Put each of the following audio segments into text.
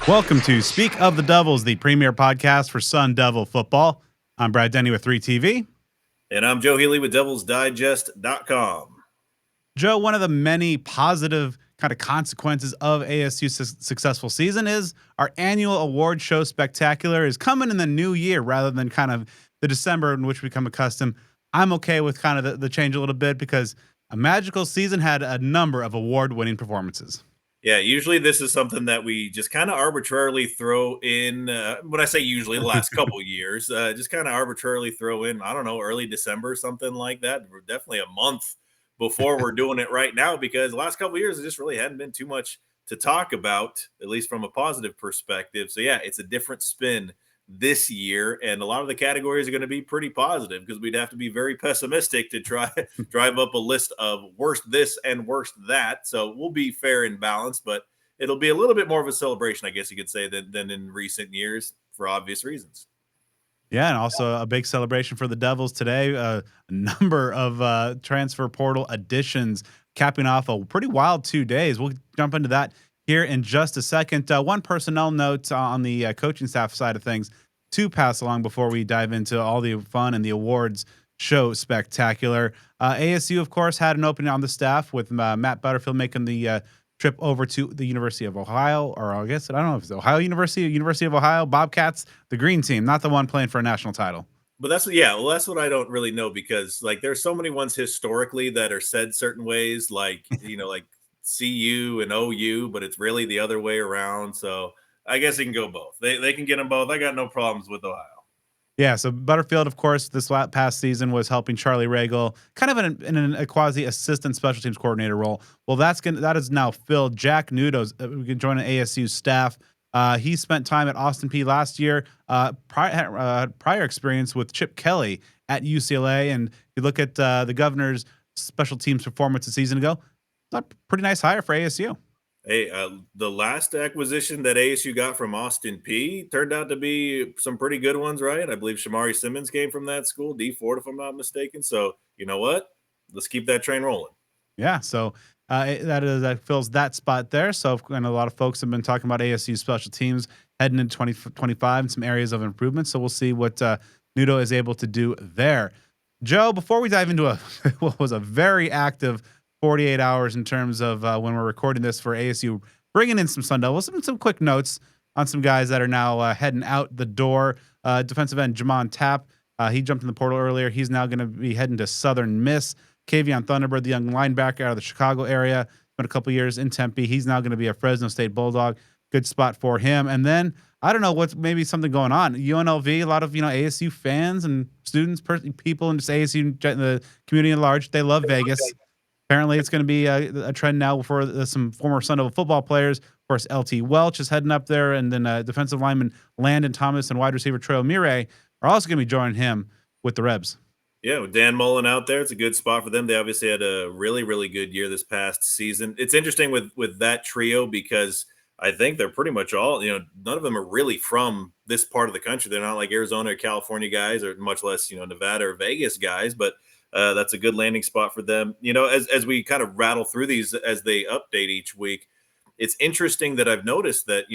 Welcome to Speak of the Devils, the premier podcast for Sun Devil football. I'm Brad Denny with 3TV. And I'm Joe Healy with DevilsDigest.com. Joe, one of the many positive kind of consequences of ASU's successful season is our annual award show spectacular is coming in the new year rather than kind of the December in which we become accustomed. I'm okay with kind of the change a little bit because a magical season had a number of award-winning performances. Yeah, usually this is something that we just kind of arbitrarily throw in. When I say usually, the last couple years, just kind of arbitrarily throw in, I don't know, early December, something like that. We're definitely a month before we're doing it right now because the last couple years, it just really hadn't been too much to talk about, at least from a positive perspective. So, yeah, it's a different spin this year, and a lot of the categories are going to be pretty positive because we'd have to be very pessimistic to try drive up a list of worst this and worst that. So we'll be fair and balanced, but it'll be a little bit more of a celebration, I guess you could say, than in recent years for obvious reasons. Yeah, and also a big celebration for the Devils today. A number of transfer portal additions, capping off a pretty wild 2 days. We'll jump into that here in just a second. One personnel note on the coaching staff side of things to pass along before we dive into all the fun and the awards show spectacular. ASU, of course, had an opening on the staff with Matt Butterfield making the trip over to the University of Ohio, or I guess I don't know if it's Ohio University or University of Ohio Bobcats, the green team, not the one playing for a national title. But that's what I don't really know because like there's so many ones historically that are said certain ways, like CU and OU, but it's really the other way around. So I guess it can go both. They can get them both. I got no problems with Ohio. Yeah, so Butterfield, of course, this past season was helping Charlie Regal, kind of in a quasi assistant special teams coordinator role. Well, that is now filled. Jack Nudo's joining ASU staff. He spent time at Austin P last year. Prior experience with Chip Kelly at UCLA, and you look at the Governor's special teams performance a season ago. It's a pretty nice hire for ASU. Hey, the last acquisition that ASU got from Austin P turned out to be some pretty good ones, right? I believe Shamari Simmons came from that school, D Ford, if I'm not mistaken. So you know what? Let's keep that train rolling. Yeah, so that fills that spot there. So, and a lot of folks have been talking about ASU special teams heading into 2025 and some areas of improvement. So we'll see what Nudo is able to do there. Joe, before we dive into what was a very active 48 hours in terms of when we're recording this for ASU, bringing in some Sun Devils, some quick notes on some guys that are now heading out the door. Defensive end Jamon Tapp, he jumped in the portal earlier. He's now going to be heading to Southern Miss. Kavion Thunderbird, the young linebacker out of the Chicago area, spent a couple years in Tempe. He's now going to be a Fresno State Bulldog. Good spot for him. And then I don't know what's maybe something going on. UNLV, a lot of ASU fans and students, people, and just ASU the community at large. They love Vegas. Apparently, it's going to be a trend now for some former Sun Devil football players. Of course, LT Welch is heading up there, and then defensive lineman Landon Thomas and wide receiver Trail Mire are also going to be joining him with the Rebs. Yeah, with Dan Mullen out there, it's a good spot for them. They obviously had a really, really good year this past season. It's interesting with that trio because I think they're pretty much all, none of them are really from this part of the country. They're not like Arizona or California guys, or much less, Nevada or Vegas guys. But that's a good landing spot for them. As we kind of rattle through these as they update each week, it's interesting that I've noticed that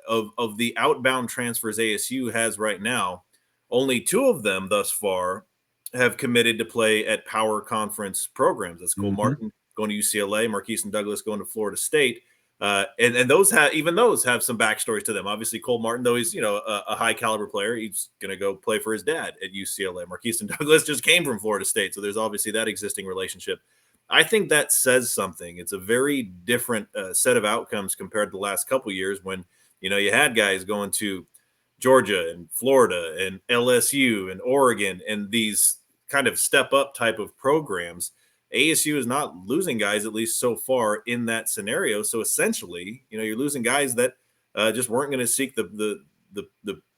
of the outbound transfers ASU has right now, only two of them thus far have committed to play at power conference programs. That's Cole Mm-hmm. Martin going to UCLA, Marquise and Douglas going to Florida State. And those have some backstories to them. Obviously, Cole Martin, though he's a high caliber player, he's going to go play for his dad at UCLA. Marquise and Douglas just came from Florida State, so there's obviously that existing relationship. I think that says something. It's a very different set of outcomes compared to the last couple years when you had guys going to Georgia and Florida and LSU and Oregon and these kind of step up type of programs. ASU is not losing guys, at least so far in that scenario. So essentially, you're losing guys that just weren't going to seek the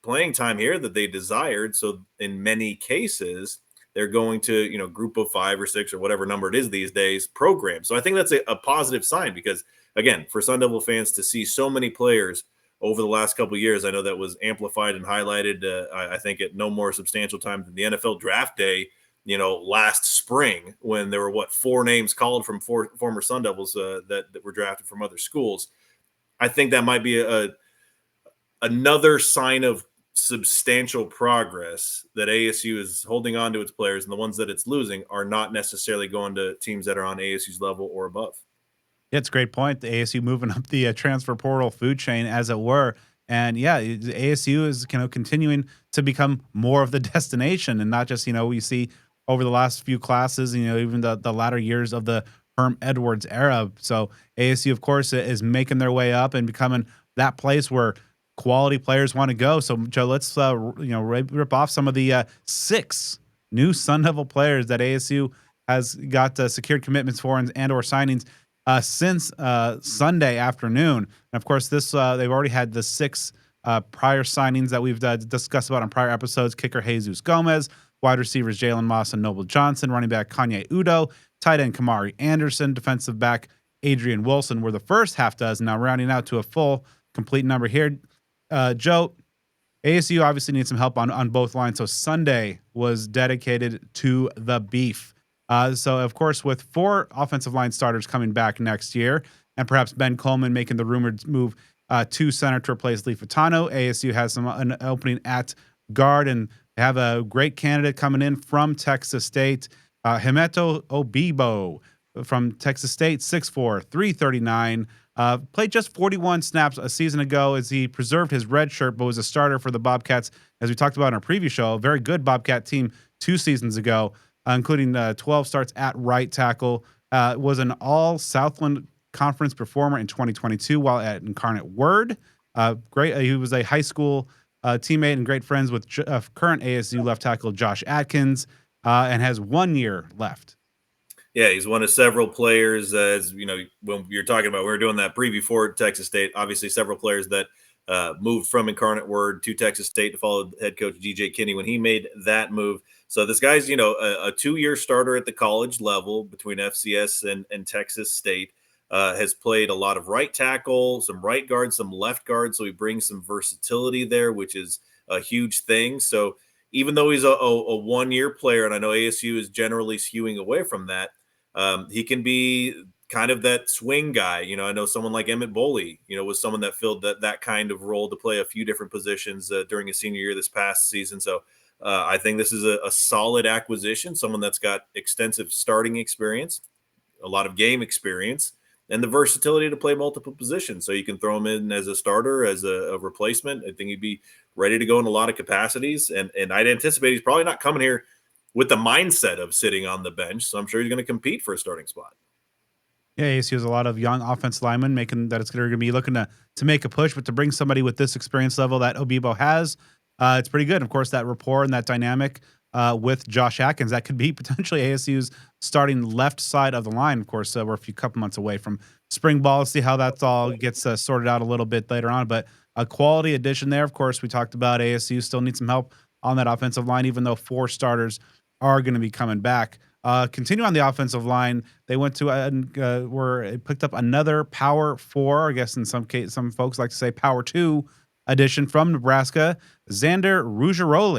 playing time here that they desired. So in many cases, they're going to group of 5 or 6 or whatever number it is these days program. So I think that's a positive sign because again, for Sun Devil fans to see so many players over the last couple of years, I know that was amplified and highlighted. I think at no more substantial time than the NFL draft day last spring when there were 4 names called from former Sun Devils that were drafted from other schools. I think that might be another sign of substantial progress that ASU is holding on to its players, and the ones that it's losing are not necessarily going to teams that are on ASU's level or above. Yeah, it's a great point. The ASU moving up the transfer portal food chain, as it were. And yeah, ASU is continuing to become more of the destination, and not just we see over the last few classes, even the latter years of the Herm Edwards era. So ASU, of course, is making their way up and becoming that place where quality players want to go. So Joe, let's rip off some of the six new Sun Devil players that ASU has got secured commitments for and or signings since Sunday afternoon. And of course, this they've already had the six prior signings that we've discussed about on prior episodes. Kicker Jesus Gomez, wide receivers Jalen Moss and Noble Johnson, running back Kanye Udo, tight end Kamari Anderson, defensive back Adrian Wilson were the first half dozen. Now rounding out to a full complete number here. Joe, ASU obviously needs some help on both lines. So Sunday was dedicated to the beef. So of course, with four offensive line starters coming back next year, and perhaps Ben Coleman making the rumored move to center to replace Lee Fatano, ASU has an opening at guard, and they have a great candidate coming in from Texas State, Himeto Obibo from Texas State, 6'4", 339. Played just 41 snaps a season ago as he preserved his red shirt, but was a starter for the Bobcats, as we talked about in our preview show. A very good Bobcat team 2 seasons ago, including 12 starts at right tackle. Was an all Southland Conference performer in 2022 while at Incarnate Word. Great. He was a high school teammate and great friends with current ASU left tackle Josh Atkins, and has 1 year left. Yeah, he's one of several players. As you know, when you're talking about, we were doing that preview for Texas State. Obviously, several players that moved from Incarnate Word to Texas State to follow head coach DJ Kinney when he made that move. So this guy's, a 2-year starter at the college level between FCS and Texas State. Has played a lot of right tackle, some right guard, some left guard. So he brings some versatility there, which is a huge thing. So even though he's a 1-year player, and I know ASU is generally skewing away from that, he can be kind of that swing guy. I know someone like Emmett Boley, was someone that filled that kind of role to play a few different positions during his senior year this past season. So I think this is a solid acquisition, someone that's got extensive starting experience, a lot of game experience, and the versatility to play multiple positions. So you can throw him in as a starter, as a replacement. I think he'd be ready to go in a lot of capacities. And I'd anticipate he's probably not coming here with the mindset of sitting on the bench. So I'm sure he's going to compete for a starting spot. Yeah, ASU has a lot of young offensive linemen making that it's going to be looking to make a push, but to bring somebody with this experience level that Obibo has, it's pretty good. And of course, that rapport and that dynamic with Josh Atkins, that could be potentially ASU's starting left side of the line. Of course, we're a couple months away from spring ball. See how that all gets sorted out a little bit later on. But a quality addition there. Of course, we talked about ASU still needs some help on that offensive line, even though 4 starters are going to be coming back. Continue on the offensive line. They went to picked up another Power 4. I guess in some case, some folks like to say Power 2 addition from Nebraska. Xander Ruggiero,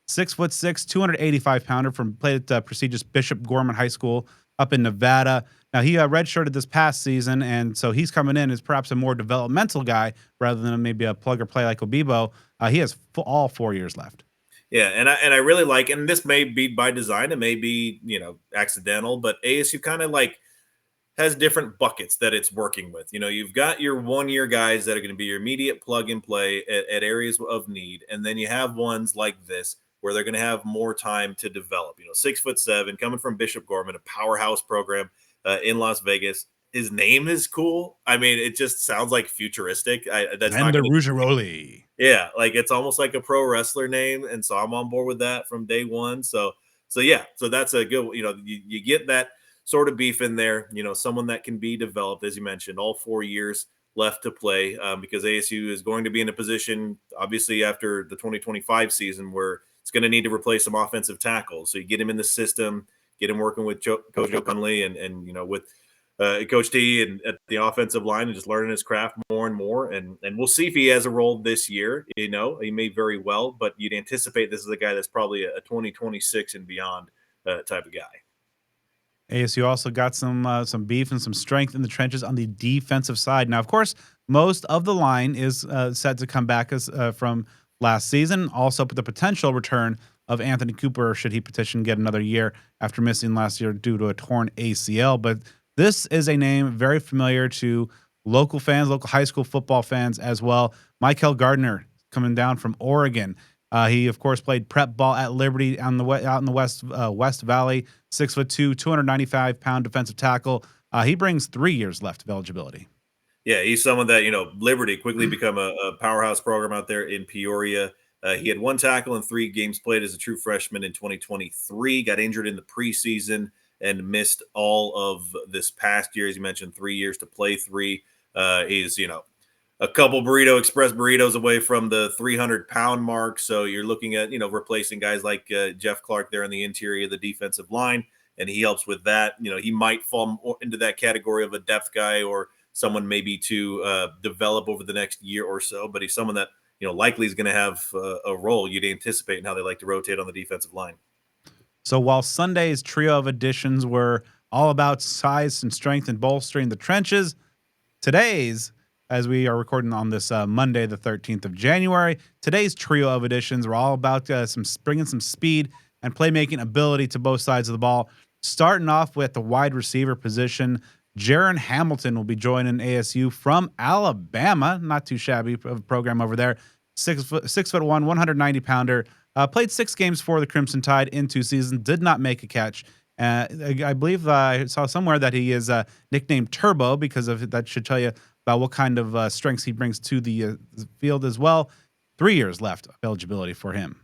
6'6", 285-pounder played at prestigious Bishop Gorman High School up in Nevada. Now he redshirted this past season, and so he's coming in as perhaps a more developmental guy rather than maybe a plug or play like Obibo. He has all 4 years left. Yeah, and I really like, and this may be by design, it may be accidental, but ASU kind of like has different buckets that it's working with. You've got your 1-year guys that are going to be your immediate plug and play at areas of need, and then you have ones like this where they're going to have more time to develop. 6'7", coming from Bishop Gorman, a powerhouse program in Las Vegas. His name is cool. I mean, it just sounds like futuristic. That's not Xander gonna, Ruggiero. yeah, like it's almost like a pro wrestler name, and so I'm on board with that from day one. So yeah, so that's a good. You get that sort of beef in there. Someone that can be developed, as you mentioned, all 4 years left to play, because ASU is going to be in a position, obviously, after the 2025 season where it's going to need to replace some offensive tackles. So you get him in the system, get him working with Coach Joe Conley, and with Coach T and at the offensive line, and just learning his craft more and more. And we'll see if he has a role this year. He may very well, but you'd anticipate this is a guy that's probably a 2026 and beyond type of guy. ASU also got some beef and some strength in the trenches on the defensive side. Now, of course, Most of the line is set to come back as from last season. Also, the potential return of Anthony Cooper should he petition get another year after missing last year due to a torn ACL. But this is a name very familiar to local fans, local high school football fans as well. Michael Gardner coming down from Oregon. He of course played prep ball at Liberty on the out in the West Valley. 6'2", 295-pound defensive tackle. He brings 3 years left of eligibility. Yeah, he's someone that, Liberty quickly become a powerhouse program out there in Peoria. He had one tackle in 3 games played as a true freshman in 2023, got injured in the preseason and missed all of this past year. As you mentioned, 3 years to play three. He's, a couple burrito express burritos away from the 300-pound mark. So you're looking at, replacing guys like Jeff Clark there in the interior of the defensive line. And he helps with that. He might fall into that category of a depth guy or someone maybe to develop over the next year or so, but he's someone that likely is going to have a role you'd anticipate in how they like to rotate on the defensive line. So while Sunday's trio of additions were all about size and strength and bolstering the trenches, today's, as we are recording on this Monday, the 13th of January, today's trio of additions were all about bringing some speed and playmaking ability to both sides of the ball. Starting off with the wide receiver position, Jaron Hamilton will be joining ASU from Alabama. Not too shabby of a program over there. 6'1", 190-pounder. Played 6 games for the Crimson Tide in 2 seasons. Did not make a catch. I believe I saw somewhere that he is nicknamed Turbo because of that. Should tell you about what kind of strengths he brings to the field as well. 3 years left of eligibility for him.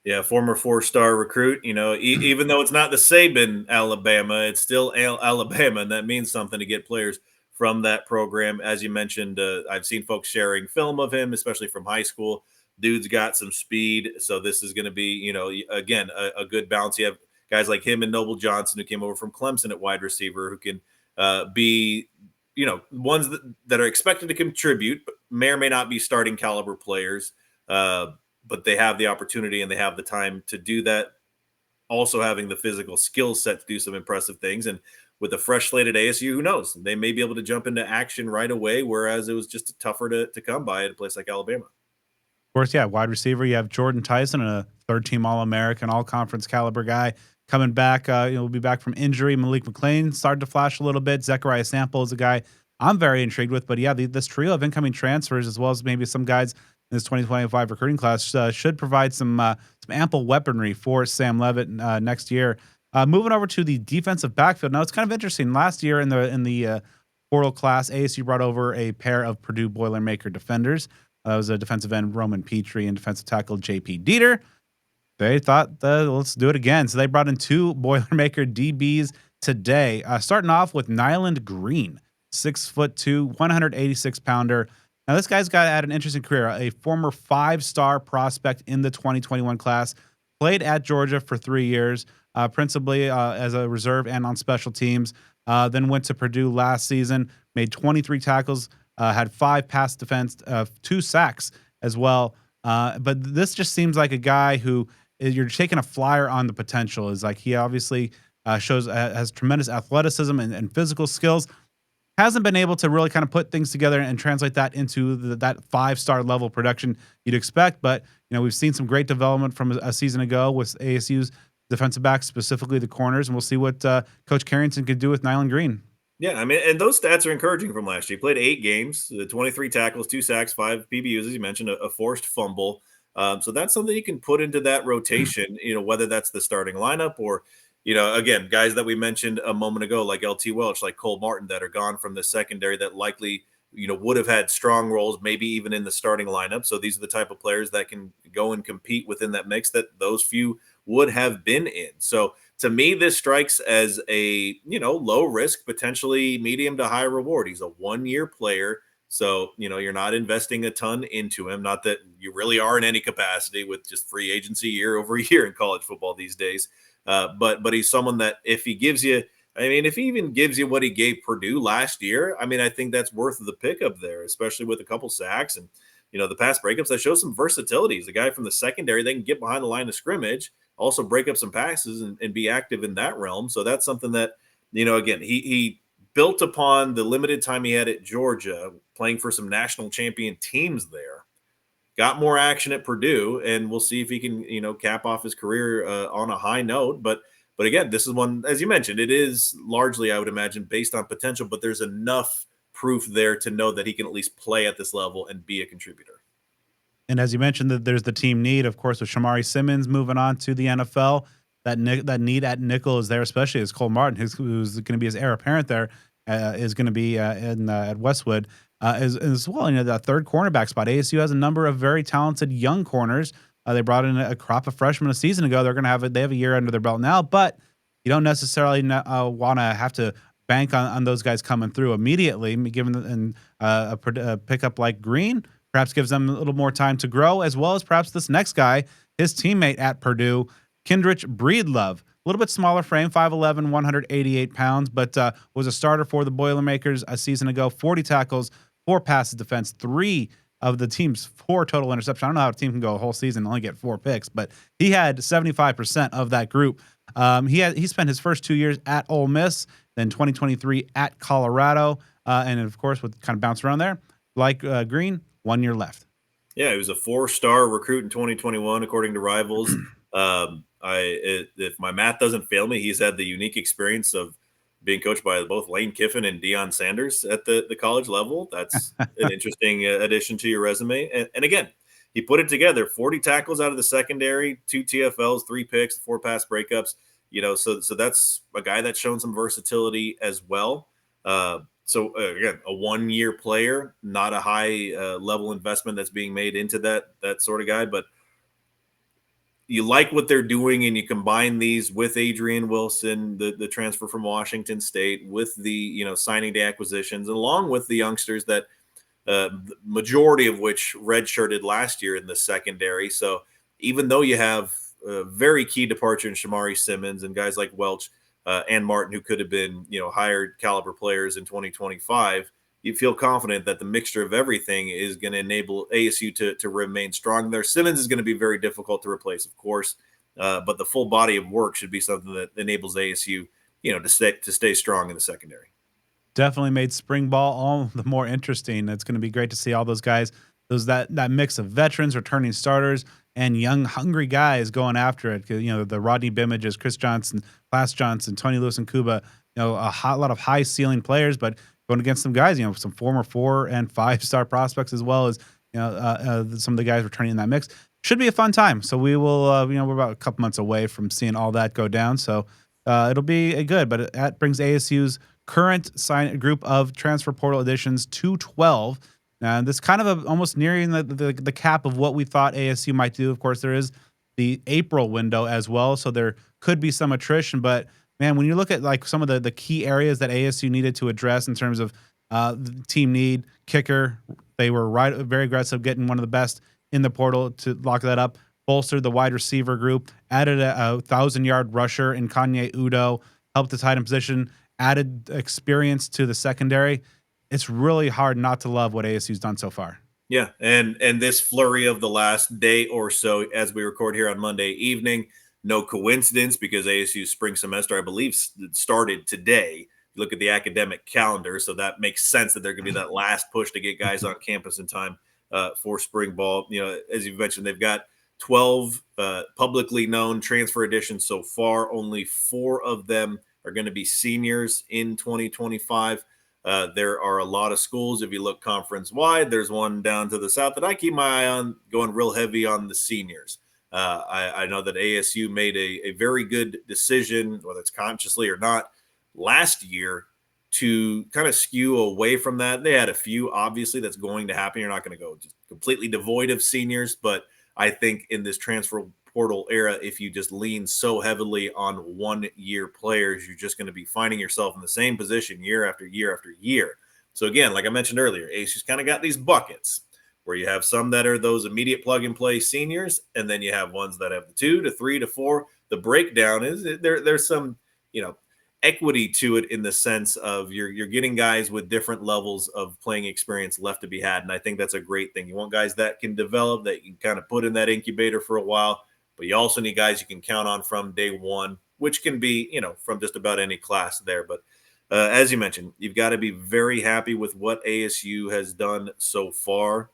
Yeah, former 4-star recruit. Even though it's not the Saban Alabama, it's still Alabama, and that means something to get players from that program. As you mentioned, I've seen folks sharing film of him, especially from high school. Dude's got some speed, so this is going to be, again, a good balance. You have guys like him and Noble Johnson, who came over from Clemson at wide receiver, who can be, ones that are expected to contribute, but may or may not be starting caliber players. But they have the opportunity and they have the time to do that. Also having the physical skill set to do some impressive things. And with a fresh slate at ASU, who knows? They may be able to jump into action right away, whereas it was just tougher to come by at a place like Alabama. Of course, yeah, wide receiver, you have Jordan Tyson, a third-team All-American, all-conference caliber guy, coming back. Will be back from injury. Malik McLean started to flash a little bit. Zechariah Sample is a guy I'm very intrigued with. But yeah, this trio of incoming transfers, as well as maybe some guys in this 2025 recruiting class, should provide some ample weaponry for Sam Levitt next year. Moving over to the defensive backfield. Now, it's kind of interesting. Last year in the portal class, ASU brought over a pair of Purdue Boilermaker defenders. That was a defensive end, Roman Petrie, and defensive tackle, J.P. Dieter. They thought, let's do it again. So they brought in 2 Boilermaker DBs today, starting off with Nyland Green, 6'2", 186-pounder. Now, this guy's got had an interesting career, a former 5-star prospect in the 2021 class, played at Georgia for 3 years, principally as a reserve and on special teams, then went to Purdue last season, made 23 tackles, had 5 pass defense, 2 sacks as well. But this just seems like a guy who you're taking a flyer on the potential. Is like he obviously has tremendous athleticism and physical skills. Hasn't been able to really kind of put things together and translate that into that 5-star level production you'd expect. But we've seen some great development from a season ago with ASU's defensive backs, specifically the corners, and we'll see what Coach Carrington could do with Nyland Green. Yeah, I mean, and those stats are encouraging from last year. He played 8 games, 23 tackles, 2 sacks, 5 PBUs, as you mentioned, a forced fumble. So that's something you can put into that rotation, whether that's the starting lineup or, again, guys that we mentioned a moment ago, like LT Welch, like Cole Martin, that are gone from the secondary that likely, would have had strong roles, maybe even in the starting lineup. So these are the type of players that can go and compete within that mix that those few would have been in. So to me, this strikes as a, low risk, potentially medium to high reward. He's a 1-year player. So, you're not investing a ton into him. Not that you really are in any capacity with just free agency year over year in college football these days. But he's someone that if he gives you, if he even gives you what he gave Purdue last year, I think that's worth the pickup there, especially with a couple sacks and, the pass breakups. That shows some versatility. He's a guy from the secondary. They can get behind the line of scrimmage, also break up some passes and be active in that realm. So that's something that, again, he built upon the limited time he had at Georgia, playing for some national champion teams there. Got more action at Purdue, and we'll see if he can, cap off his career on a high note. But again, this is one, as you mentioned, it is largely, I would imagine, based on potential, but there's enough proof there to know that he can at least play at this level and be a contributor. And as you mentioned, that there's the team need, of course, with Shamari Simmons moving on to the NFL. That need at nickel is there, especially as Cole Martin, who's going to be his heir apparent there, is going to be in at Westwood as well. That third cornerback spot. ASU has a number of very talented young corners. They brought in a crop of freshmen a season ago. They have a year under their belt now, but you don't necessarily want to have to bank on those guys coming through immediately. Given a pickup like Green perhaps gives them a little more time to grow, as well as perhaps this next guy, his teammate at Purdue, Kendrick Breedlove. A little bit smaller frame, 5'11", 188 pounds, but was a starter for the Boilermakers a season ago. 40 tackles, 4 passes defense, 3 of the team's 4 total interceptions. I don't know how a team can go a whole season and only get 4 picks, but he had 75% of that group. He spent his first 2 years at Ole Miss, then 2023 at Colorado, and of course, would kind of bounce around there. Like Green, 1 year left. Yeah, he was a 4-star recruit in 2021, according to Rivals. If my math doesn't fail me, he's had the unique experience of being coached by both Lane Kiffin and Deion Sanders at the college level. That's an interesting addition to your resume. And again, he put it together: 40 tackles out of the secondary, 2 TFLs, 3 picks, 4 pass breakups. So that's a guy that's shown some versatility as well. Again, a 1-year player, not a high level investment that's being made into that sort of guy, but you like what they're doing, and you combine these with Adrian Wilson, the transfer from Washington State, with the signing day acquisitions, along with the youngsters that the majority of which redshirted last year in the secondary. So even though you have a very key departure in Shamari Simmons and guys like Welch and Martin, who could have been higher caliber players in 2025, you feel confident that the mixture of everything is going to enable ASU to remain strong there. Simmons is going to be very difficult to replace, of course, but the full body of work should be something that enables ASU, to stay strong in the secondary. Definitely made spring ball all the more interesting. It's going to be great to see all those guys, that mix of veterans, returning starters, and young, hungry guys going after it. The Rodney Bimmages, Chris Johnson, Class Johnson, Tony Lewis and Cuba, a lot of high ceiling players, but going against some guys, some former 4- and 5-star prospects, as well as some of the guys returning in that mix. Should be a fun time. So we will, we're about a couple months away from seeing all that go down. So it'll be a good, but that brings ASU's current group of transfer portal additions to 12. And this kind of almost nearing the cap of what we thought ASU might do. Of course, there is the April window as well, so there could be some attrition. But man, when you look at like some of the key areas that ASU needed to address in terms of the team need, kicker, they were very aggressive, getting one of the best in the portal to lock that up. Bolstered the wide receiver group, added a 1,000-yard rusher in Kanye Udo, helped the tight end position, added experience to the secondary. It's really hard not to love what ASU's done so far. Yeah, and this flurry of the last day or so, as we record here on Monday evening, no coincidence, because ASU's spring semester, I believe, started today. You look at the academic calendar, so that makes sense that they're going to be that last push to get guys on campus in time for spring ball. As you mentioned, they've got 12 publicly known transfer additions so far. Only 4 of them are going to be seniors in 2025. There are a lot of schools. If you look conference wide, there's one down to the south that I keep my eye on, going real heavy on the seniors. I know that ASU made a very good decision, whether it's consciously or not, last year to kind of skew away from that. They had a few, obviously, that's going to happen. You're not going to go just completely devoid of seniors, but I think in this transfer portal era, if you just lean so heavily on 1-year players, you're just going to be finding yourself in the same position year after year after year. So again, like I mentioned earlier, ASU's kind of got these buckets where you have some that are those immediate plug and play seniors, and then you have ones that have the 2 to 3 to 4. The breakdown is there's some, equity to it in the sense of you're getting guys with different levels of playing experience left to be had. And I think that's a great thing. You want guys that can develop, that you can kind of put in that incubator for a while, but you also need guys you can count on from day one, which can be, from just about any class there. But as you mentioned, you've got to be very happy with what ASU has done so far.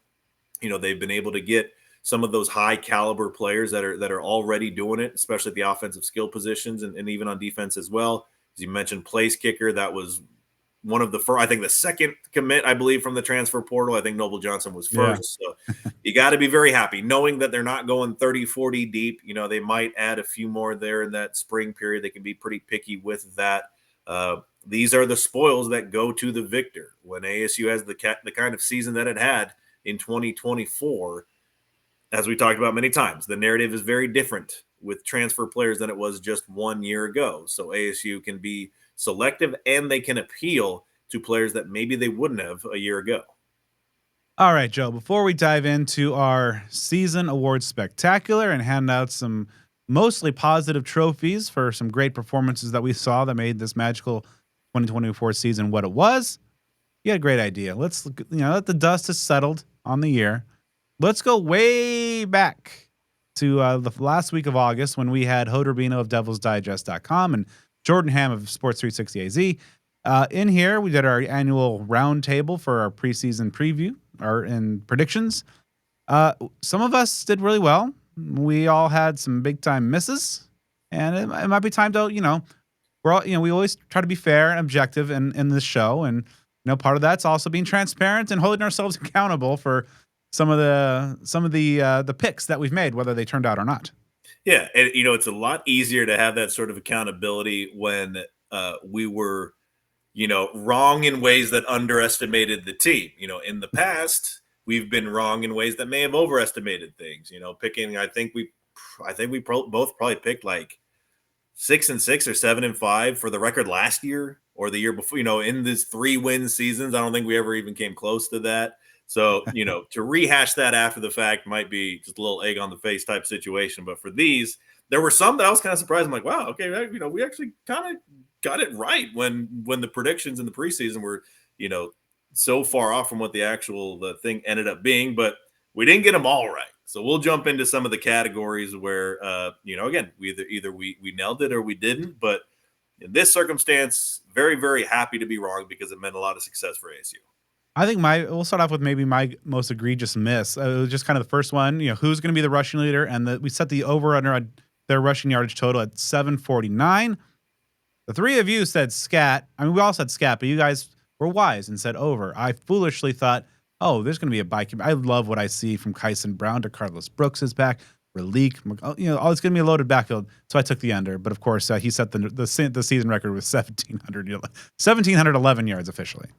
They've been able to get some of those high caliber players that are already doing it, especially at the offensive skill positions and even on defense as well. As you mentioned, place kicker, that was one of the first, I think the second commit, I believe, from the transfer portal. I think Noble Johnson was Yeah. first. So you got to be very happy knowing that they're not going 30, 40 deep. They might add a few more there in that spring period. They can be pretty picky with that. These are the spoils that go to the victor. When ASU has the kind of season that it had in 2024, as we talked about many times, the narrative is very different with transfer players than it was just 1 year ago. So ASU can be selective and they can appeal to players that maybe they wouldn't have a year ago. All right, Joe, before we dive into our season awards spectacular and hand out some mostly positive trophies for some great performances that we saw that made this magical 2024 season what it was, you had a great idea. Let's let the dust has settled on the year. Let's go way back to the last week of August when we had Hoder Bino of DevilsDigest.com and Jordan Ham of Sports 360 AZ. In here, we did our annual roundtable for our preseason preview and predictions. Some of us did really well. We all had some big time misses, and it might be time to we're all we always try to be fair and objective in this show, and part of that's also being transparent and holding ourselves accountable for some of the picks that we've made, whether they turned out or not. Yeah, and it's a lot easier to have that sort of accountability when we were wrong in ways that underestimated the team. In the past, we've been wrong in ways that may have overestimated things. Picking, I think we both probably picked like 6-6 or 7-5 for the record last year or the year before. In these 3-win seasons, I don't think we ever even came close to that. So, to rehash that after the fact might be just a little egg on the face type situation. But for these, there were some that I was kind of surprised. I'm like, wow, okay, we actually kind of got it right when the predictions in the preseason were, so far off from what the thing ended up being. But we didn't get them all right. So we'll jump into some of the categories where, again, either we nailed it or we didn't. But in this circumstance, very, very happy to be wrong because it meant a lot of success for ASU. I think we'll start off with maybe my most egregious miss. It was just kind of the first one. Who's going to be the rushing leader, and we set the over under on their rushing yardage total at 749. The three of you said scat. I mean, we all said scat, but you guys were wise and said over. I foolishly thought, oh, there's going to be a bike. I love what I see from Kyson Brown to Carlos Brooks is back. Relique, it's going to be a loaded backfield. So I took the under. But of course, he set the season record with 1,711 yards officially.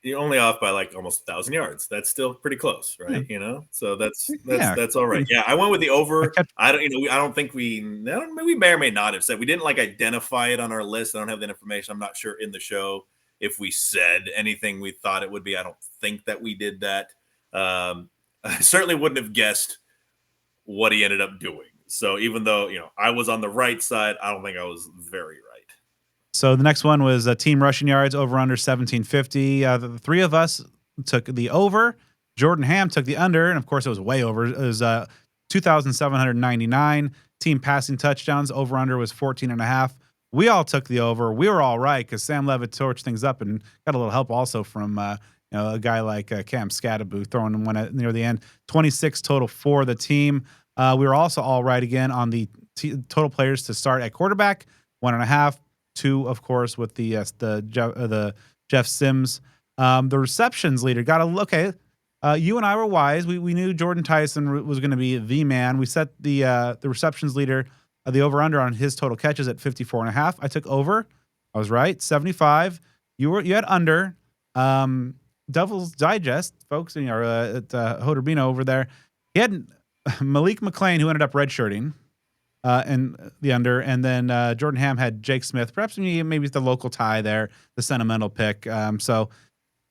You're only off by like almost 1,000 yards. That's still pretty close, right? Yeah. So that's Yeah. all right. Yeah, I went with the over. I don't think we may or may not have said, we didn't like identify it on our list. I don't have that information. I'm not sure in the show if we said anything we thought it would be. I don't think that we did that. I certainly wouldn't have guessed what he ended up doing. So even though I was on the right side, I don't think I was very right. So the next one was team rushing yards over under 1750. The three of us took the over. Jordan Ham took the under, and of course it was way over. It was 2,799. Team passing touchdowns over under was 14.5. We all took the over. We were all right because Sam Levitt torched things up and got a little help also from a guy like Cam Scattaboo throwing in one near the end. 26 total for the team. We were also all right again on the total players to start at quarterback, 1.5. 2, of course, with the Jeff Sims. The receptions leader got okay. You and I were wise. We knew Jordan Tyson was going to be the man. We set the receptions leader, the over under on his total catches at 54.5. I took over. I was right. 75. You had under. Devil's Digest, folks, at Hoder Bino over there. He had Malik McLean, who ended up redshirting. And the under, and then Jordan Ham had Jake Smith. Perhaps maybe the local tie there, the sentimental pick. So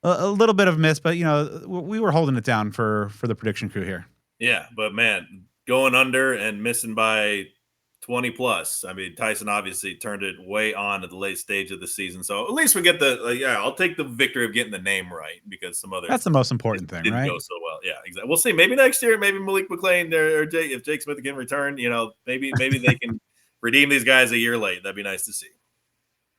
a little bit of miss, but we were holding it down for the prediction crew here. Yeah, but man, going under and missing by 20 plus. I mean, Tyson obviously turned it way on at the late stage of the season. So at least we get I'll take the victory of getting the name right because some others. That's the most important thing, didn't right? go so well. Yeah, exactly. We'll see. Maybe next year, maybe Malik McLean or if Jake Smith can return, maybe they can redeem these guys a year late. That'd be nice to see.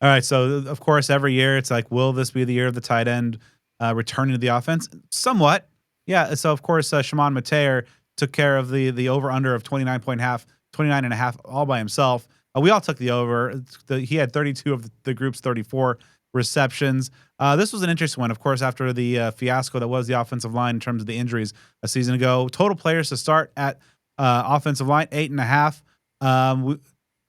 All right, so of course, every year it's like, will this be the year of the tight end returning to the offense? Somewhat, yeah. So of course, Shimon Mateer took care of the over under of 29 and a half all by himself. We all took the over. He had 32 of the group's 34 receptions. This was an interesting one, of course, after the fiasco that was the offensive line in terms of the injuries a season ago. Total players to start at offensive line, 8.5.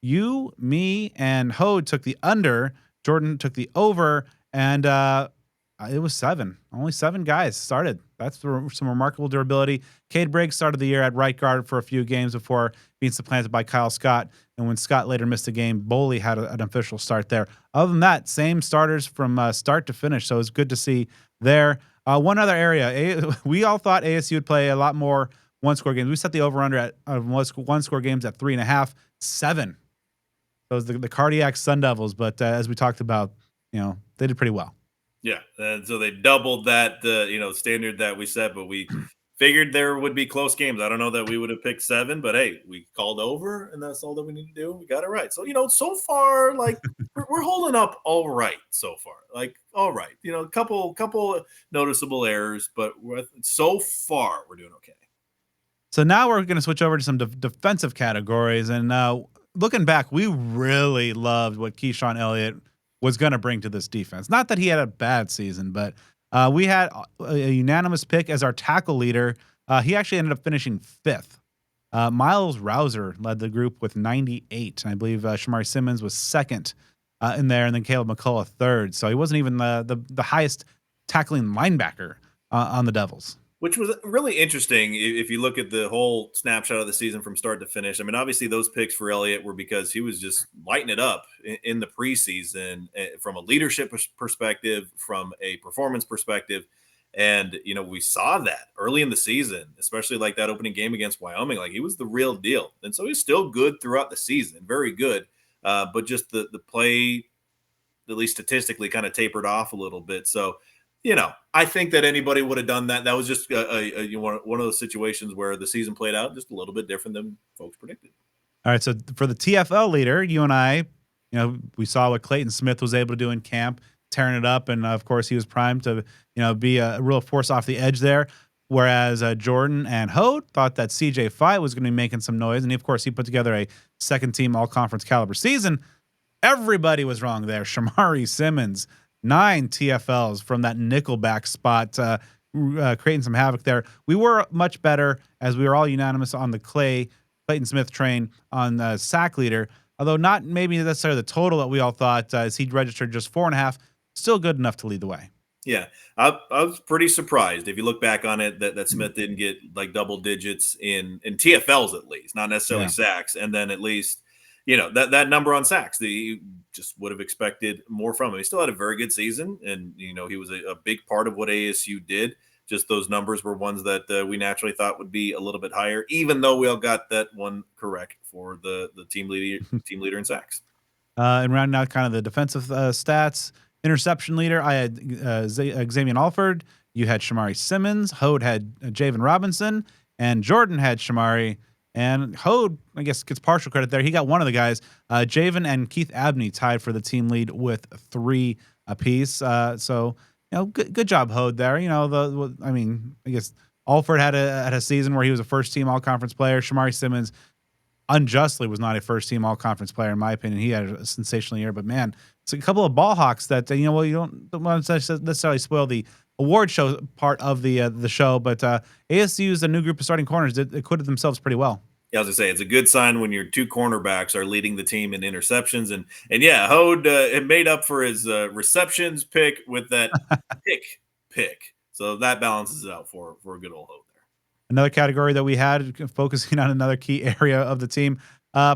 You, me, and Hode took the under. Jordan took the over, and it was seven. Only seven guys started. That's some remarkable durability. Cade Briggs started the year at right guard for a few games before being supplanted by Kyle Scott. And when Scott later missed a game, Boley had an official start there. Other than that, same starters from start to finish. So it's good to see there. One other area, we all thought ASU would play a lot more one-score games. We set the over/under at one-score games at 3.5, 7. Those the cardiac Sun Devils, but as we talked about, they did pretty well. Yeah, and so they doubled that standard that we set, but we figured there would be close games. I don't know that we would have picked 7, but hey, we called over, and that's all that we need to do. We got it right. So so far, like we're holding up all right so far. Like all right, a couple noticeable errors, but so far we're doing okay. So now we're going to switch over to some defensive categories, and looking back, we really loved what Keyshawn Elliott was going to bring to this defense. Not that he had a bad season, but we had a unanimous pick as our tackle leader. He actually ended up finishing 5th. Miles Rouser led the group with 98, and I believe Shamari Simmons was 2nd in there, and then Caleb McCullough 3rd. So he wasn't even the highest tackling linebacker on the Devils. Which was really interesting if you look at the whole snapshot of the season from start to finish. I mean, obviously those picks for Elliott were because he was just lighting it up in the preseason from a leadership perspective, from a performance perspective. And, we saw that early in the season, especially like that opening game against Wyoming. Like he was the real deal. And so he's still good throughout the season, very good. But just the play, at least statistically, kind of tapered off a little bit. So, I think that anybody would have done that. That was just one of those situations where the season played out just a little bit different than folks predicted. All right, so for the TFL leader, you and I, we saw what Clayton Smith was able to do in camp, tearing it up, and of course he was primed to, be a real force off the edge there. Whereas Jordan and Hode thought that CJ Fight was going to be making some noise, and of course he put together a second-team all-conference caliber season. Everybody was wrong there. Shamari Simmons, 9 TFLs from that nickelback spot, creating some havoc there. We were much better, as we were all unanimous on the Clayton Smith train on sack leader, although not maybe necessarily the total that we all thought, as he registered just 4.5, still good enough to lead the way. Yeah, I was pretty surprised if you look back on it that Smith didn't get like double digits in TFLs at least, not necessarily sacks, and then at least that number on sacks. You just would have expected more from him. He still had a very good season, and he was a big part of what ASU did. Just those numbers were ones that we naturally thought would be a little bit higher, even though we all got that one correct for the team leader in sacks. And rounding out kind of the defensive stats, interception leader, I had Xavier Alford. You had Shamari Simmons. Hode had Javen Robinson, and Jordan had Shamari. And Hode, I guess, gets partial credit there. He got one of the guys. Javen and Keith Abney tied for the team lead with 3 apiece. So, good job, Hode there. I guess Alford had a season where he was a first-team all-conference player. Shamari Simmons unjustly was not a first-team all-conference player, in my opinion. He had a sensational year. But, man, it's a couple of ball hawks that, you don't want to necessarily spoil the award show part of the show, but ASU's a new group of starting corners did acquitted themselves pretty well. Yeah, I was gonna say it's a good sign when your 2 cornerbacks are leading the team in interceptions, and yeah, Hode it made up for his receptions pick with that pick, so that balances it out for a good old Hode there. Another category that we had focusing on another key area of the team,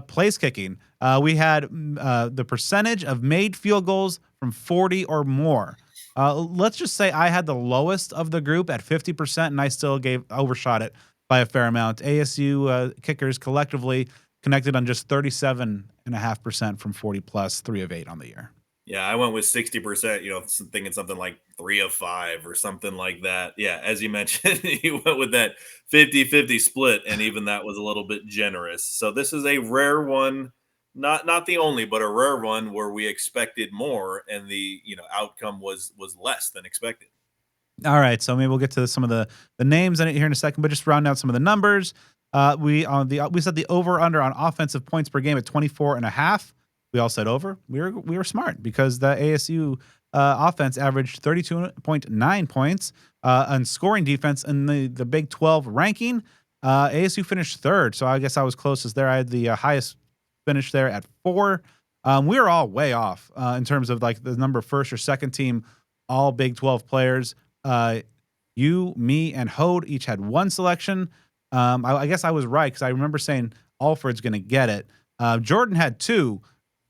place kicking. We had the percentage of made field goals from 40 or more. Let's just say I had the lowest of the group at 50%, and I still overshot it by a fair amount. ASU kickers collectively connected on just 37.5% from 40 plus, 3 of 8 on the year. Yeah, I went with 60%, thinking something like 3 of 5 or something like that. Yeah, as you mentioned, you went with that 50-50 split, and even that was a little bit generous. So this is a rare one not the only, but a rare one where we expected more and the outcome was less than expected. All right, so maybe we'll get to some of the names in it here in a second, but just round out some of the numbers. We set the over under on offensive points per game at 24 and a half. We all said over. We were smart because the ASU offense averaged 32.9 points on scoring defense in the Big 12 ranking. ASU finished third, so I guess I was closest there. I had the highest finish there at 4. We were all way off in terms of like the number first or second team all Big 12 players. uh, you, me, and Hode each had one selection. I guess I was right because I remember saying Alfred's going to get it. Jordan had 2.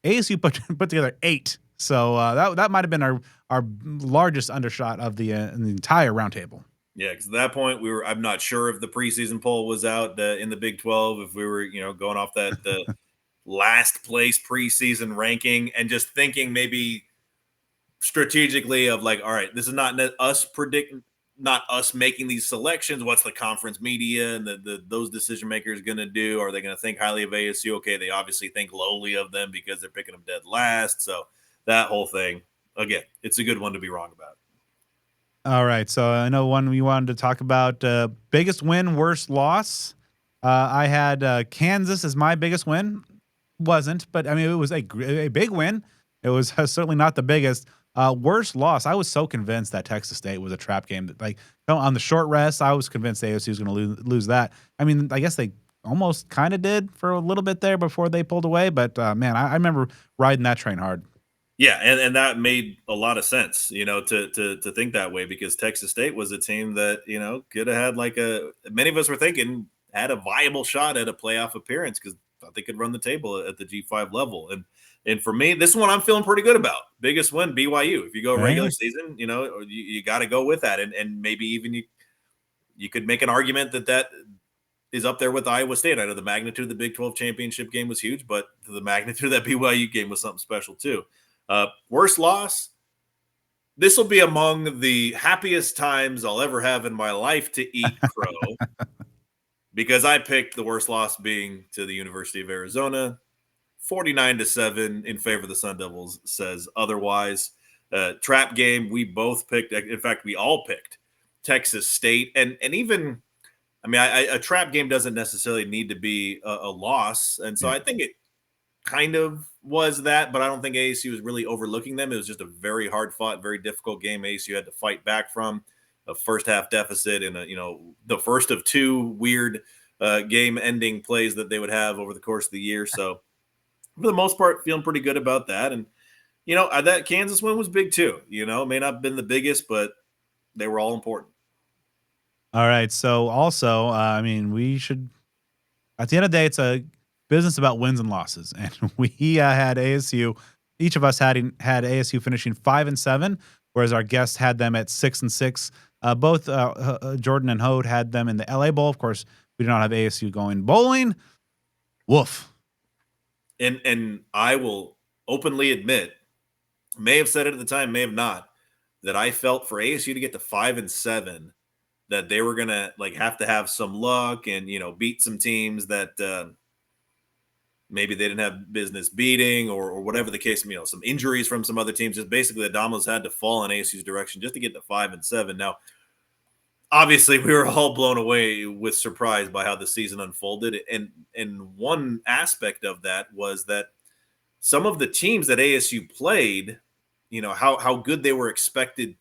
ASU put together 8. So that might have been our largest undershot of the entire roundtable. Yeah, because at that point I'm not sure if the preseason poll was out in the Big 12, if we were going off that last place preseason ranking and just thinking maybe strategically of like, all right, this is not us predicting, not us making these selections. What's the conference media and those decision makers going to do? Are they going to think highly of ASU? Okay, they obviously think lowly of them because they're picking them dead last. So that whole thing, again, it's a good one to be wrong about. All right, so I know one we wanted to talk about biggest win, worst loss. I had Kansas as my biggest win. Wasn't, but I mean, it was a big win. It was certainly not the biggest. Worst loss. I was so convinced that Texas State was a trap game. That like on the short rest, I was convinced ASU was going to lose that. I mean, I guess they almost kind of did for a little bit there before they pulled away. But man, I remember riding that train hard. Yeah, and that made a lot of sense, to think that way because Texas State was a team that could have had like many of us were thinking had a viable shot at a playoff appearance because thought they could run the table at the G5 level. And for me, this one I'm feeling pretty good about. Biggest win BYU. If you go Yeah. regular season, you got to go with that, and maybe even you could make an argument that is up there with Iowa State. I know the magnitude of the Big 12 championship game was huge, but the magnitude of that BYU game was something special too. Worst loss. This will be among the happiest times I'll ever have in my life to eat crow because I picked the worst loss being to the University of Arizona. 49-7 in favor of the Sun Devils says otherwise. Trap game, we both picked. In fact, we all picked Texas State. And even, I mean, a trap game doesn't necessarily need to be a loss. And so Yeah. I think it kind of was that, but I don't think ASU was really overlooking them. It was just a very hard fought, very difficult game ASU had to fight back from. A first half deficit and the first of 2 weird game ending plays that they would have over the course of the year. So for the most part, feeling pretty good about that. And that Kansas win was big too. It may not have been the biggest, but they were all important. All right. So also, I mean, we should at the end of the day, it's a business about wins and losses, and we had ASU. Each of us had ASU finishing 5-7, whereas our guests had them at 6-6. Both Jordan and Hode had them in the LA Bowl. Of course, we do not have ASU going bowling. Woof. And I will openly admit, may have said it at the time, may have not, that I felt for ASU to get to 5-7 that they were gonna like have to have some luck and beat some teams that maybe they didn't have business beating or whatever the case. Some injuries from some other teams. Just basically the dominoes had to fall in ASU's direction just to get to 5-7. Now, obviously, we were all blown away with surprise by how the season unfolded, and one aspect of that was that some of the teams that ASU played, how good they were expected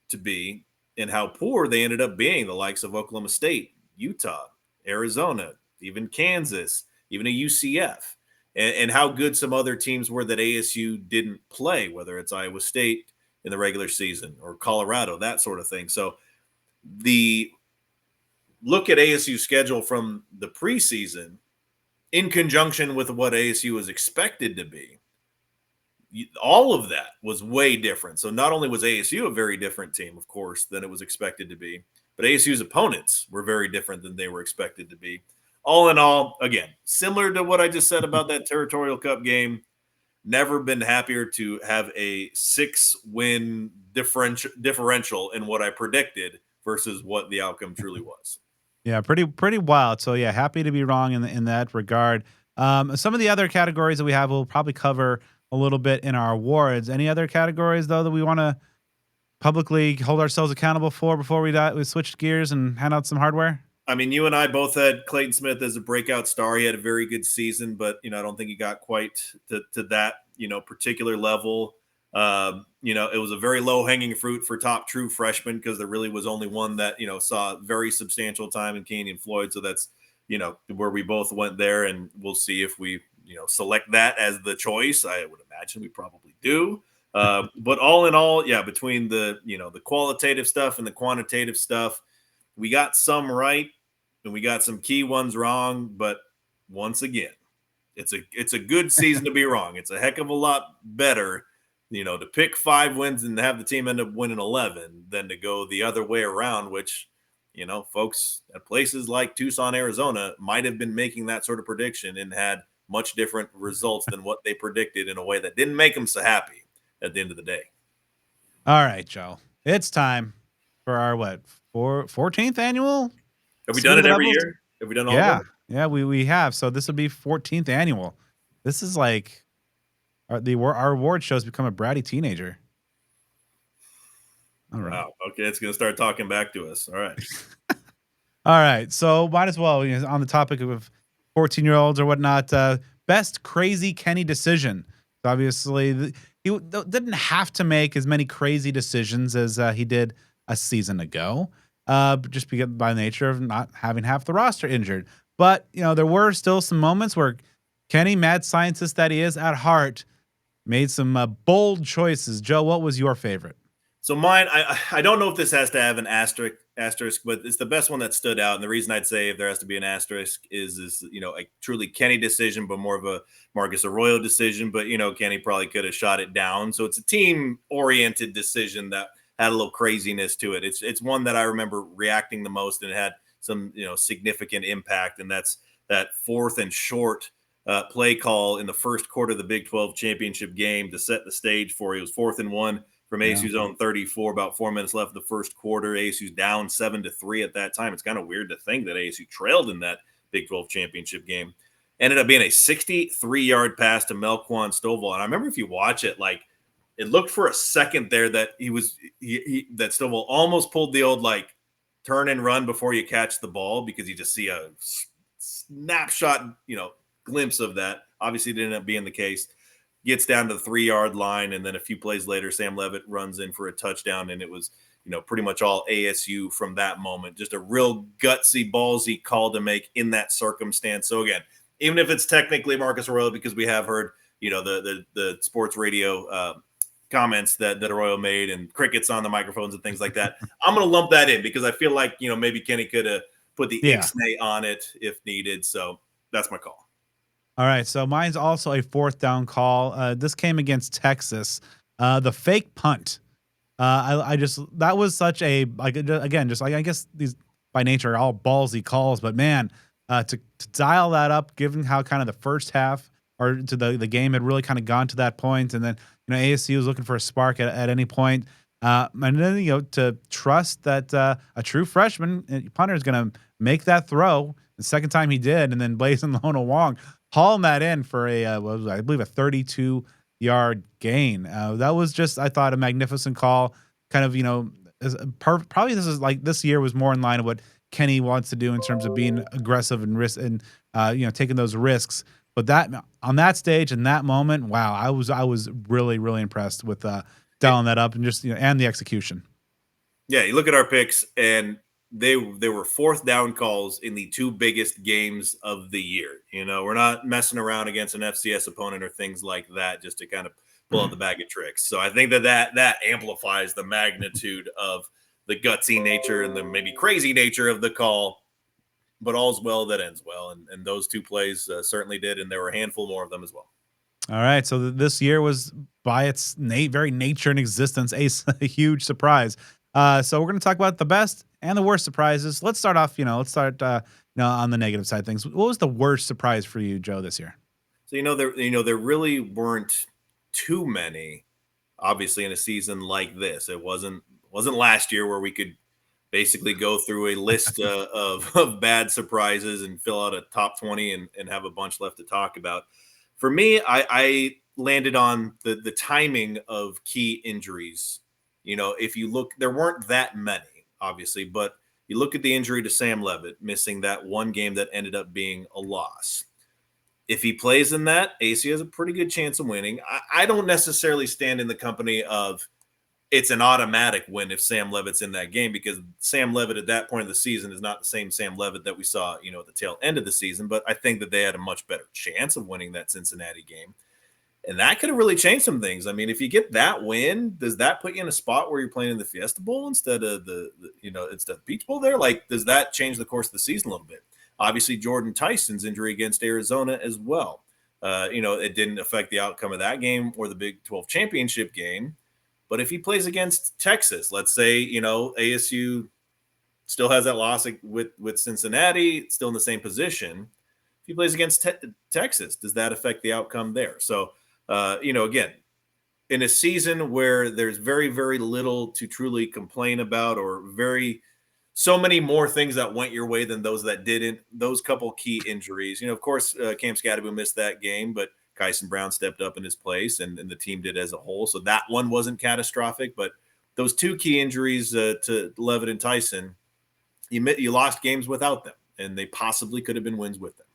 to be and how poor they ended up being, the likes of Oklahoma State, Utah, Arizona, even Kansas, even a UCF, and how good some other teams were that ASU didn't play, whether it's Iowa State in the regular season or Colorado, that sort of thing. So the look at ASU's schedule from the preseason in conjunction with what ASU was expected to be, all of that was way different. So not only was ASU a very different team, of course, than it was expected to be, but ASU's opponents were very different than they were expected to be. All in all, again, similar to what I just said about that Territorial Cup game, never been happier to have a 6-win differential in what I predicted versus what the outcome truly was. Yeah, pretty wild. So yeah, happy to be wrong in that regard. Some of the other categories that we have, we'll probably cover a little bit in our awards. Any other categories though that we want to publicly hold ourselves accountable for before we switch gears and hand out some hardware? I mean, you and I both had Clayton Smith as a breakout star. He had a very good season, but I don't think he got quite to that particular level. It was a very low hanging fruit for top true freshman because there really was only one that saw very substantial time in Kenyon Floyd. So that's where we both went there, and we'll see if we select that as the choice. I would imagine we probably do. But all in all, yeah, between the qualitative stuff and the quantitative stuff, we got some right and we got some key ones wrong. But once again, it's a good season to be wrong. It's a heck of a lot better, to pick 5 wins and have the team end up winning 11 than to go the other way around, which folks at places like Tucson, Arizona might have been making that sort of prediction and had much different results than what they predicted in a way that didn't make them so happy at the end of the day. All right, Joe. It's time for our 14th annual Have we Speed done of it the every Devils? year? Have we done all of Yeah. them? Yeah, we have. So this will be 14th annual. This is like our award show's become a bratty teenager. All right. Wow. Okay, it's going to start talking back to us. All right. All right. So might as well, on the topic of 14-year-olds or whatnot, best crazy Kenny decision. Obviously, didn't have to make as many crazy decisions as he did a season ago, just because by nature of not having half the roster injured. But, there were still some moments where Kenny, mad scientist that he is at heart, made some bold choices. Joe, what was your favorite? So mine, I don't know if this has to have an asterisk, but it's the best one that stood out. And the reason I'd say if there has to be an asterisk is a truly Kenny decision, but more of a Marcus Arroyo decision. But Kenny probably could have shot it down. So it's a team oriented decision that had a little craziness to it. It's one that I remember reacting the most, and it had some significant impact. And that's that 4th and short play call in the first quarter of the Big 12 championship game to set the stage for it. It was 4th and 1 from ASU's own 34, about 4 minutes left in the first quarter. ASU's down 7-3 at that time. It's kind of weird to think that ASU trailed in that Big 12 championship game. Ended up being a 63-yard pass to Melquan Stovall. And I remember if you watch it, like it looked for a second there that that Stovall almost pulled the old like turn and run before you catch the ball, because you just see a snapshot, glimpse of that. Obviously, it didn't end up being the case. Gets down to the 3-yard line, and then a few plays later, Sam Levitt runs in for a touchdown, and it was, pretty much all ASU from that moment. Just a real gutsy, ballsy call to make in that circumstance. So again, even if it's technically Marcus Arroyo, because we have heard, the sports radio comments that Arroyo made and crickets on the microphones and things like that, I'm going to lump that in because I feel like, maybe Kenny could have put the ixnay on it if needed. So that's my call. All right, so mine's also a 4th down call. This came against Texas. The fake punt. I just that was such a again, just like I guess these by nature are all ballsy calls, but man, to dial that up, given how kind of the first half or to the game had really kind of gone to that point, and then ASU was looking for a spark at any point, and then to trust that a true freshman punter is going to make that throw. The second time he did, and then Blazing Lona Wong hauling that in for I believe a 32-yard gain. That was just, I thought, a magnificent call. Kind of, probably this year was more in line of what Kenny wants to do in terms of being aggressive and risk and taking those risks. But that on that stage in that moment, wow, I was really really impressed with dialing that up and just and the execution. Yeah, you look at our picks, and they were 4th down calls in the 2 biggest games of the year. We're not messing around against an FCS opponent or things like that just to kind of pull out the bag of tricks. So I think that amplifies the magnitude of the gutsy nature and the maybe crazy nature of the call. But all's well that ends well, and those 2 plays certainly did, and there were a handful more of them as well. All right, so this year was by its very nature and existence a huge surprise. So we're going to talk about the best and the worst surprises. Let's start off, on the negative side of things. What was the worst surprise for you, Joe, this year? So there really weren't too many, obviously, in a season like this. It wasn't last year where we could basically go through a list of bad surprises and fill out a top 20 and have a bunch left to talk about. For me, I landed on the timing of key injuries. If you look, there weren't that many, obviously, but you look at the injury to Sam Levitt, missing that one game that ended up being a loss. If he plays in that, ASU has a pretty good chance of winning. I don't necessarily stand in the company of it's an automatic win if Sam Levitt's in that game, because Sam Levitt at that point of the season is not the same Sam Levitt that we saw, at the tail end of the season. But I think that they had a much better chance of winning that Cincinnati game. And that could have really changed some things. I mean, if you get that win, does that put you in a spot where you're playing in the Fiesta Bowl instead of instead of Peach Bowl there? Like, does that change the course of the season a little bit? Obviously, Jordan Tyson's injury against Arizona as well. It didn't affect the outcome of that game or the Big 12 championship game. But if he plays against Texas, let's say, ASU still has that loss with Cincinnati, still in the same position. If he plays against Texas, does that affect the outcome there? So, again, in a season where there's very, very little to truly complain about, or so many more things that went your way than those that didn't, those couple key injuries, of course, Cam Scadaboo missed that game, but Kyson Brown stepped up in his place, and the team did as a whole. So that one wasn't catastrophic, but those two key injuries to Levitt and Tyson, you lost games without them, and they possibly could have been wins with them.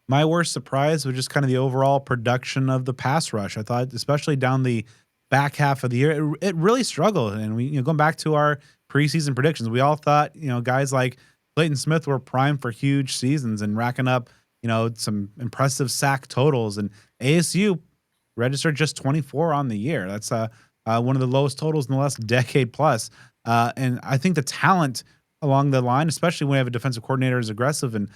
My worst surprise was just kind of the overall production of the pass rush. I thought, especially down the back half of the year, it really struggled. And we, going back to our preseason predictions, we all thought, guys like Clayton Smith were primed for huge seasons and racking up, some impressive sack totals. And ASU registered just 24 on the year. That's one of the lowest totals in the last decade plus. And I think the talent along the line, especially when we have a defensive coordinator as aggressive and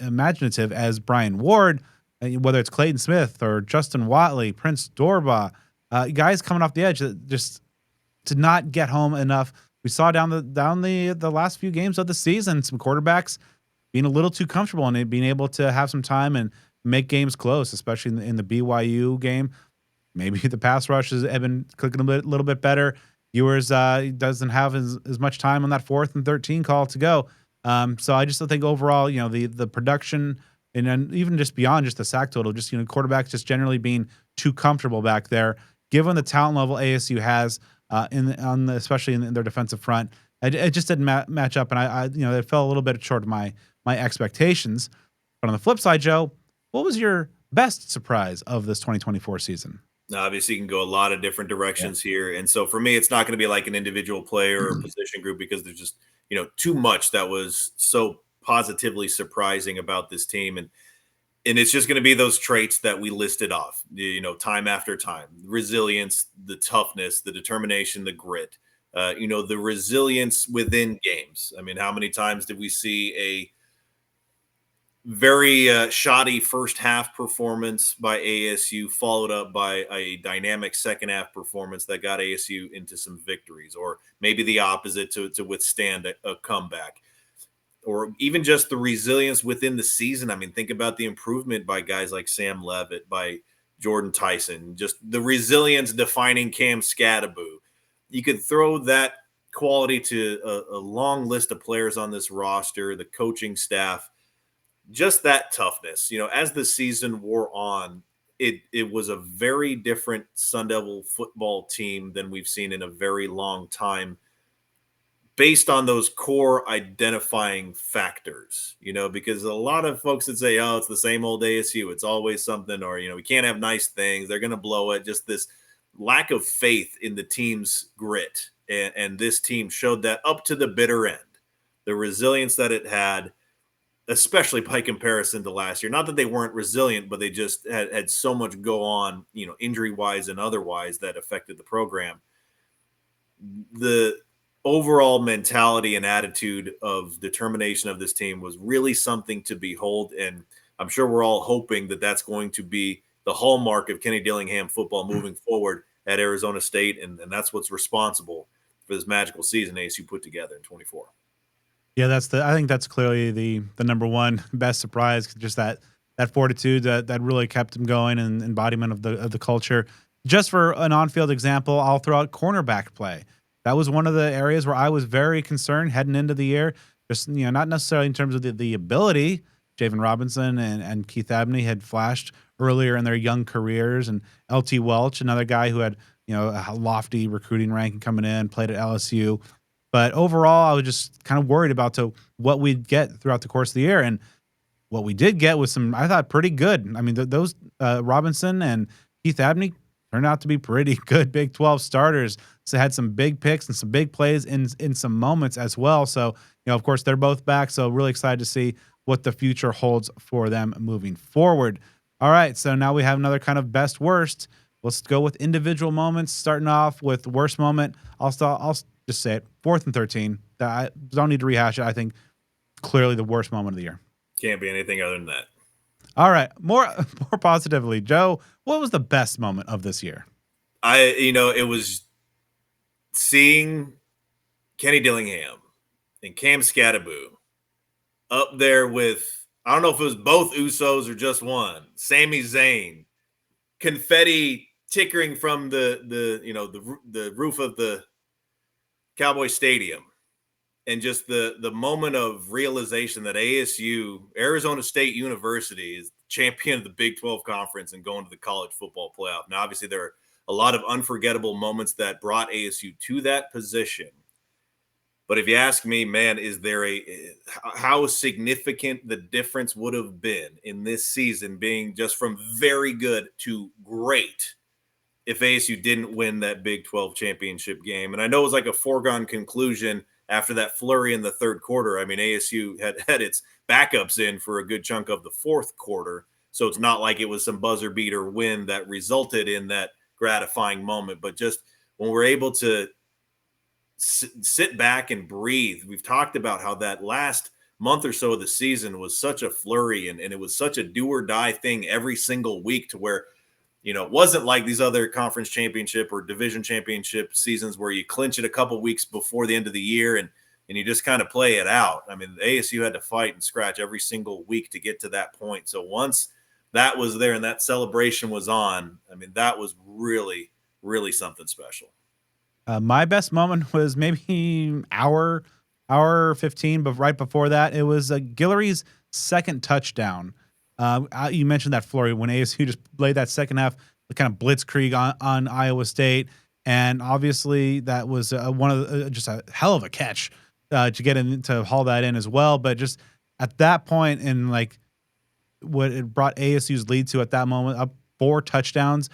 imaginative as Brian Ward, whether it's Clayton Smith or Justin Watley, Prince Dorba, guys coming off the edge that just did not get home enough. We saw down the last few games of the season, some quarterbacks being a little too comfortable and being able to have some time and make games close, especially in the BYU game. Maybe the pass rush has been clicking a little bit better. Ewers doesn't have as much time on that 4th and 13 call to go. So I just think overall, the production and then even just beyond just the sack total, just, quarterbacks just generally being too comfortable back there, given the talent level ASU has especially in their defensive front. It just didn't match up. And I it fell a little bit short of my expectations. But on the flip side, Joe, what was your best surprise of this 2024 season? Now, obviously, you can go a lot of different directions here. And so for me, it's not going to be like an individual player or position group, because there's just, too much that was so positively surprising about this team. And it's just going to be those traits that we listed off, time after time: resilience, the toughness, the determination, the grit, the resilience within games. I mean, how many times did we see a very shoddy first half performance by ASU, followed up by a dynamic second half performance that got ASU into some victories, or maybe the opposite to withstand a comeback, or even just the resilience within the season. I mean, think about the improvement by guys like Sam Levitt, by Jordan Tyson, just the resilience defining Cam Scadaboo. You could throw that quality to a long list of players on this roster, the coaching staff. Just that toughness, as the season wore on, it was a very different Sun Devil football team than we've seen in a very long time, based on those core identifying factors, because a lot of folks that say, oh, it's the same old ASU, it's always something, or, we can't have nice things, they're going to blow it. Just this lack of faith in the team's grit. And this team showed that up to the bitter end, the resilience that it had, especially by comparison to last year. Not that they weren't resilient, but they just had so much go on, injury wise and otherwise, that affected the program. The overall mentality and attitude of determination of this team was really something to behold. And I'm sure we're all hoping that that's going to be the hallmark of Kenny Dillingham football moving forward at Arizona State. And that's what's responsible for this magical season ASU put together in 24. Yeah, I think that's clearly the number one best surprise. Just that fortitude that really kept him going, and embodiment of the culture. Just for an on-field example, I'll throw out cornerback play. that was one of the areas where I was very concerned heading into the year. Just, not necessarily in terms of the ability. Javen Robinson and Keith Abney had flashed earlier in their young careers, and LT Welch, another guy who had, a lofty recruiting ranking coming in, played at LSU. But overall, I was just kind of worried about what we'd get throughout the course of the year. And what we did get was some, I thought, pretty good. I mean, those Robinson and Keith Abney turned out to be pretty good Big 12 starters. So had some big picks and some big plays in some moments as well. So, of course, they're both back. So really excited to see what the future holds for them moving forward. All right, so now we have another kind of best worst. Let's go with individual moments. Starting off with worst moment. I'll just say it. 4th and 13. I don't need to rehash it. I think clearly the worst moment of the year. Can't be anything other than that. All right, more more positively, Joe. What was the best moment of this year? It was seeing Kenny Dillingham and Cam Scattaboo up there with, I don't know if it was both Usos or just one, Sami Zayn, confetti tickering from the roof of the Cowboy Stadium, and just the moment of realization that ASU, Arizona State University, is champion of the Big 12 conference and going to the college football playoff. Now, obviously, there are a lot of unforgettable moments that brought ASU to that position. But if you ask me, man, how significant the difference would have been in this season being just from very good to great if ASU didn't win that Big 12 championship game. And I know it was like a foregone conclusion after that flurry in the third quarter. I mean, ASU had its backups in for a good chunk of the fourth quarter. So it's not like it was some buzzer beater win that resulted in that gratifying moment. But just when we're able to sit back and breathe, we've talked about how that last month or so of the season was such a flurry, and it was such a do or die thing every single week, to where it wasn't like these other conference championship or division championship seasons where you clinch it a couple weeks before the end of the year and you just kind of play it out. I mean, the ASU had to fight and scratch every single week to get to that point. So once that was there and that celebration was on, I mean, that was really, really something special. My best moment was maybe hour 15, but right before that, it was Guillory's second touchdown. You mentioned that flurry when ASU just played that second half, the kind of blitzkrieg on Iowa State, and obviously that was one of just a hell of a catch to get in to haul that in as well. But just at that point, and like what it brought ASU's lead to at that moment, up 4 touchdowns.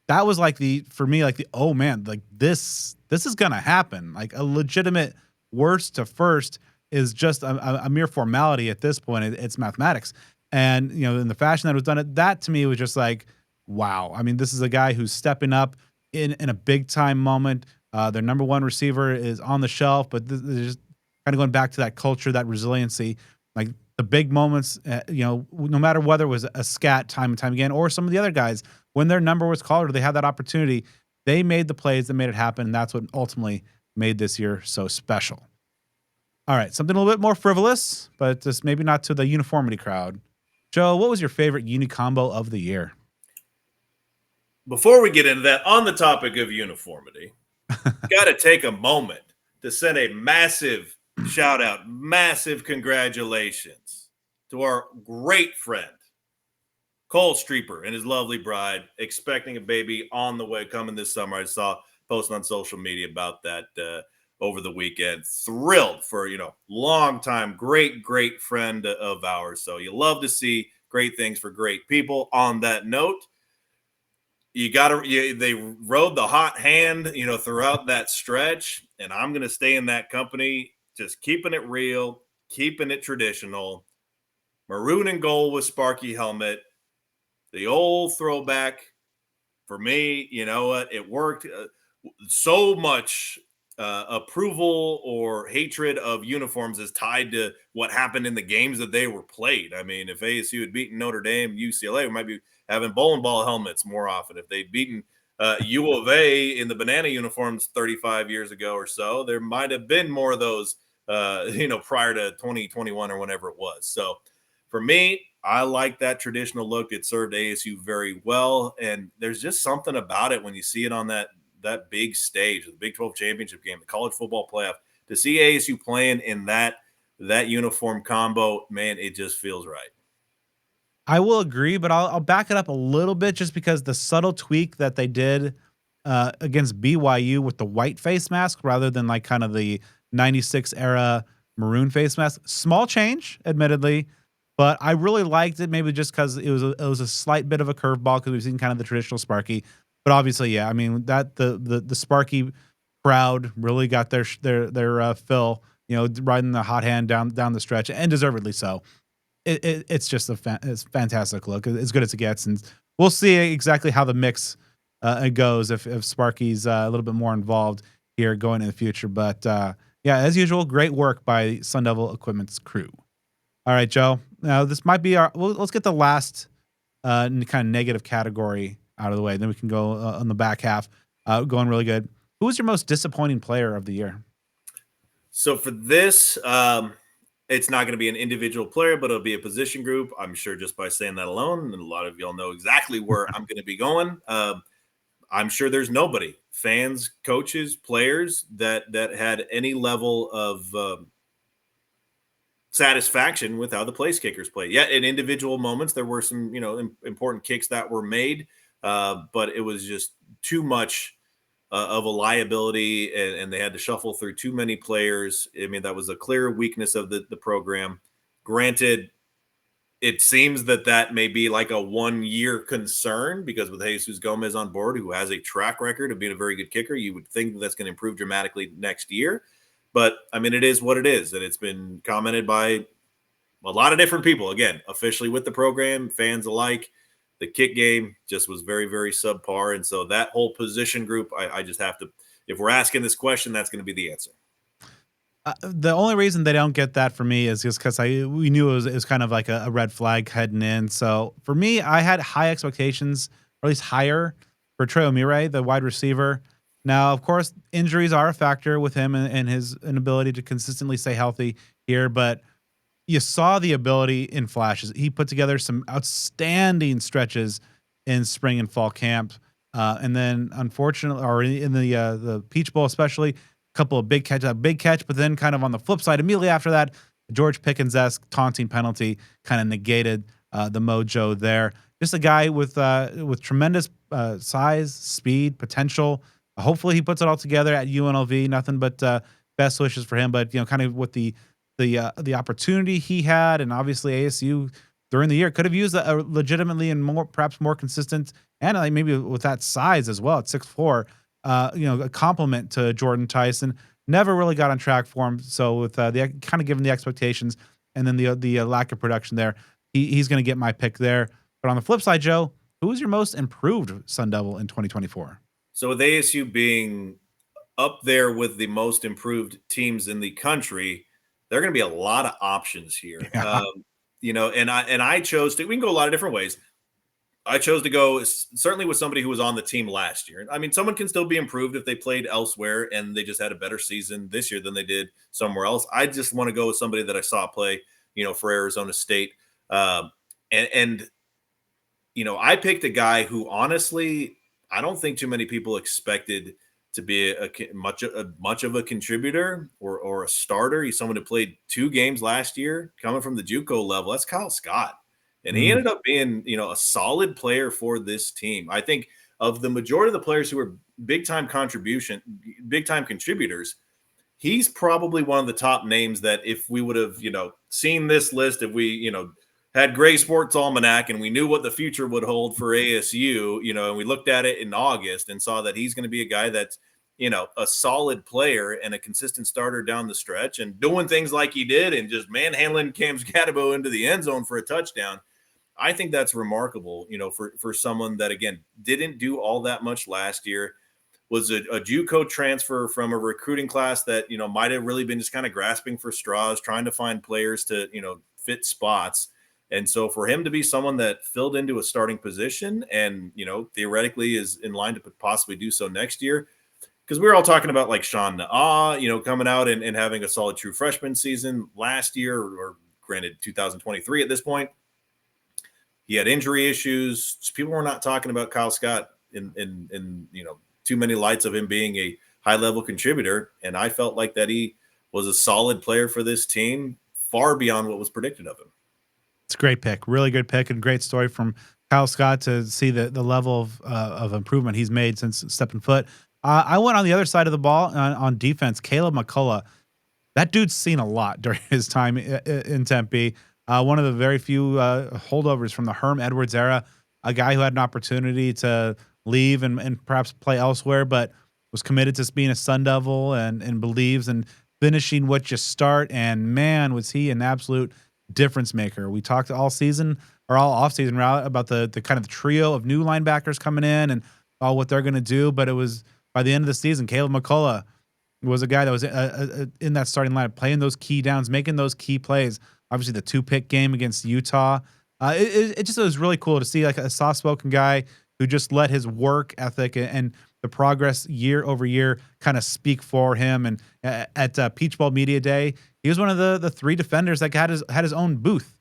That was like for me, oh man, like this is gonna happen. Like a legitimate worst to first is just a mere formality at this point. It's mathematics, and in the fashion that was done, that to me was just like, wow. I mean, this is a guy who's stepping up in a big time moment. Their number one receiver is on the shelf, but this is just kind of going back to that culture, that resiliency, like the big moments. No matter whether it was a scat time and time again, or some of the other guys, when their number was called or they had that opportunity, they made the plays that made it happen. And that's what ultimately made this year so special. All right, something a little bit more frivolous, but just maybe not to the uniformity crowd. Joe, what was your favorite uni combo of the year? Before we get into that, on the topic of uniformity, got to take a moment to send a massive shout out, massive congratulations to our great friend, Cole Streeper, and his lovely bride, expecting a baby on the way, coming this summer. I saw posting on social media about that over the weekend. Thrilled for, long time, great friend of ours. So you love to see great things for great people. On that note, they rode the hot hand, throughout that stretch. And I'm going to stay in that company, just keeping it real, keeping it traditional. Maroon and gold with Sparky helmet. The old throwback for me, you know what? It worked. So much approval or hatred of uniforms is tied to what happened in the games that they were played. I mean, if ASU had beaten Notre Dame, UCLA, we might be having bowling ball helmets more often. If they'd beaten U of A in the banana uniforms 35 years ago or so, there might have been more of those, prior to 2021 or whenever it was. So for me, I like that traditional look. It served ASU very well. And there's just something about it when you see it on that that big stage, the Big 12 championship game, the college football playoff, to see ASU playing in that uniform combo, man, it just feels right. I will agree, but I'll back it up a little bit just because the subtle tweak that they did against BYU with the white face mask rather than like kind of the 96 era maroon face mask. Small change, admittedly, but I really liked it maybe just because it was a slight bit of a curveball because we've seen kind of the traditional Sparky. But obviously, yeah, I mean that the Sparky crowd really got their fill, riding the hot hand down the stretch, and deservedly so. It's just it's fantastic look, as good as it gets, and we'll see exactly how the mix it goes if Sparky's a little bit more involved here going in the future. But yeah, as usual, great work by Sun Devil Equipment's crew. All right, Joe. Now this might be let's get the last kind of negative category out of the way. Then we can go on the back half, going really good. Who was your most disappointing player of the year? So for this, it's not going to be an individual player, but it'll be a position group. I'm sure just by saying that alone, and a lot of y'all know exactly where I'm going to be going. I'm sure there's nobody, fans, coaches, players that had any level of satisfaction with how the place kickers played. Yeah, in individual moments, there were some important kicks that were made, but it was just too much of a liability, and they had to shuffle through too many players. I mean, that was a clear weakness of the program. Granted, it seems that may be like a 1 year concern because with Jesus Gomez on board, who has a track record of being a very good kicker, you would think that's going to improve dramatically next year. But I mean, it is what it is, and it's been commented by a lot of different people. Again, officially with the program, fans alike. The kick game just was very, very subpar. And so that whole position group, I just have to, if we're asking this question, that's going to be the answer. The only reason they don't get that for me is just because we knew it was kind of like a red flag heading in. So for me, I had high expectations, or at least higher, for Trey O'Meara, the wide receiver. Now, of course, injuries are a factor with him and his inability to consistently stay healthy here, but you saw the ability in flashes. He put together some outstanding stretches in spring and fall camp, and then unfortunately, or in the Peach Bowl especially, a couple of a big catch, but then kind of on the flip side, immediately after that, George Pickens-esque taunting penalty kind of negated the mojo there. Just a guy with tremendous size, speed, potential. Hopefully, he puts it all together at UNLV. Nothing but best wishes for him. But kind of with the opportunity he had, and obviously ASU during the year could have used a legitimately and perhaps more consistent, and like maybe with that size as well at 6'4", a compliment to Jordan Tyson. Never really got on track for him. So with the kind of given the expectations and then the lack of production there, he's going to get my pick there. But on the flip side, Joe, who was your most improved Sun Devil in 2024? So with ASU being up there with the most improved teams in the country, there are going to be a lot of options here. Yeah. And I chose to. We can go a lot of different ways. I chose to go certainly with somebody who was on the team last year. I mean, someone can still be improved if they played elsewhere and they just had a better season this year than they did somewhere else. I just want to go with somebody that I saw play, for Arizona State. Um, and I picked a guy who honestly, I don't think too many people expected to be much of a contributor or a starter. He's someone who played 2 games last year, coming from the JUCO level. That's Kyle Scott, and he Mm. ended up being a solid player for this team. I think of the majority of the players who were big time contributors, he's probably one of the top names that if we would have seen this list, if we had Gray Sports Almanac and we knew what the future would hold for ASU, and we looked at it in August and saw that he's going to be a guy that's, a solid player and a consistent starter down the stretch and doing things like he did and just manhandling Cam Scatabo into the end zone for a touchdown. I think that's remarkable, for someone that, again, didn't do all that much last year, was a JUCO transfer from a recruiting class that, might have really been just kind of grasping for straws, trying to find players to, fit spots. And so for him to be someone that filled into a starting position and, theoretically is in line to possibly do so next year, because we were all talking about like Sean Na'a, coming out and having a solid true freshman season last year, or granted 2023 at this point. He had injury issues. People were not talking about Kyle Scott in too many lights of him being a high level contributor. And I felt like that he was a solid player for this team, far beyond what was predicted of him. It's a great pick, really good pick, and great story from Kyle Scott to see the level of improvement he's made since stepping foot. I went on the other side of the ball on defense. Caleb McCullough, that dude's seen a lot during his time in Tempe. One of the very few holdovers from the Herm Edwards era, a guy who had an opportunity to leave and perhaps play elsewhere, but was committed to being a Sun Devil and believes in finishing what you start. And man, was he an absolute difference maker. We talked all season or all offseason about the kind of trio of new linebackers coming in and all what they're going to do. But it was by the end of the season, Caleb McCullough was a guy that was in that starting lineup, playing those key downs, making those key plays. Obviously, the 2-pick game against Utah. It just was really cool to see like a soft-spoken guy who just let his work ethic and the progress year over year kind of speak for him. And at Peach Bowl Media Day, he was one of the 3 defenders that had his own booth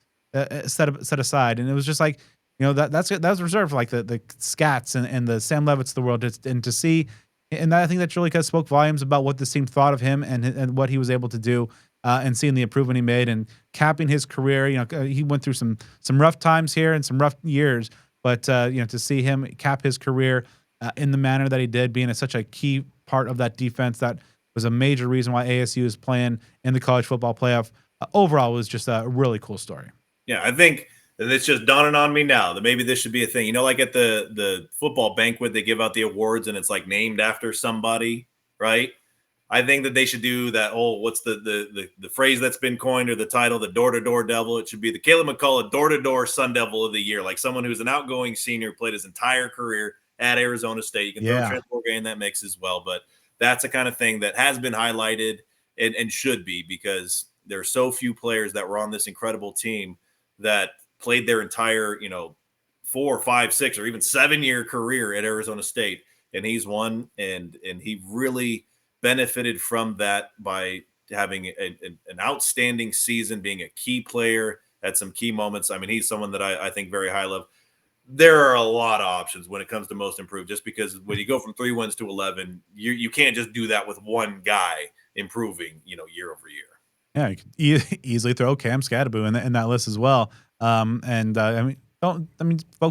set aside, and it was just like that's reserved for like the Scats and the Sam Levitts of the world, and to see. And I think that really kind of spoke volumes about what this team thought of him and what he was able to do, and seeing the improvement he made and capping his career. He went through some rough times here and some rough years, but to see him cap his career in the manner that he did, being such a key part of that defense, that was a major reason why ASU is playing in the college football playoff. Overall, was just a really cool story. Yeah, I think it's just dawning on me now that maybe this should be a thing. Like at the football banquet, they give out the awards and it's like named after somebody, right? I think that they should do that. Oh, what's the phrase that's been coined, or the title, the door-to-door devil? It should be the Caleb McCullough door-to-door Sun Devil of the Year, like someone who's an outgoing senior, played his entire career at Arizona State. You can throw Trent in that mix as well, but that's the kind of thing that has been highlighted and should be, because there are so few players that were on this incredible team that played their entire 4, 5, 6, or even 7-year career at Arizona State, and he's one, and he really benefited from that by having an outstanding season, being a key player at some key moments. I mean, he's someone that I think very high of. There are a lot of options when it comes to most improved, just because when you go from 3 wins to 11, you can't just do that with one guy improving, year over year. Yeah, you could easily throw Cam Scadaboo in that list as well. Folks,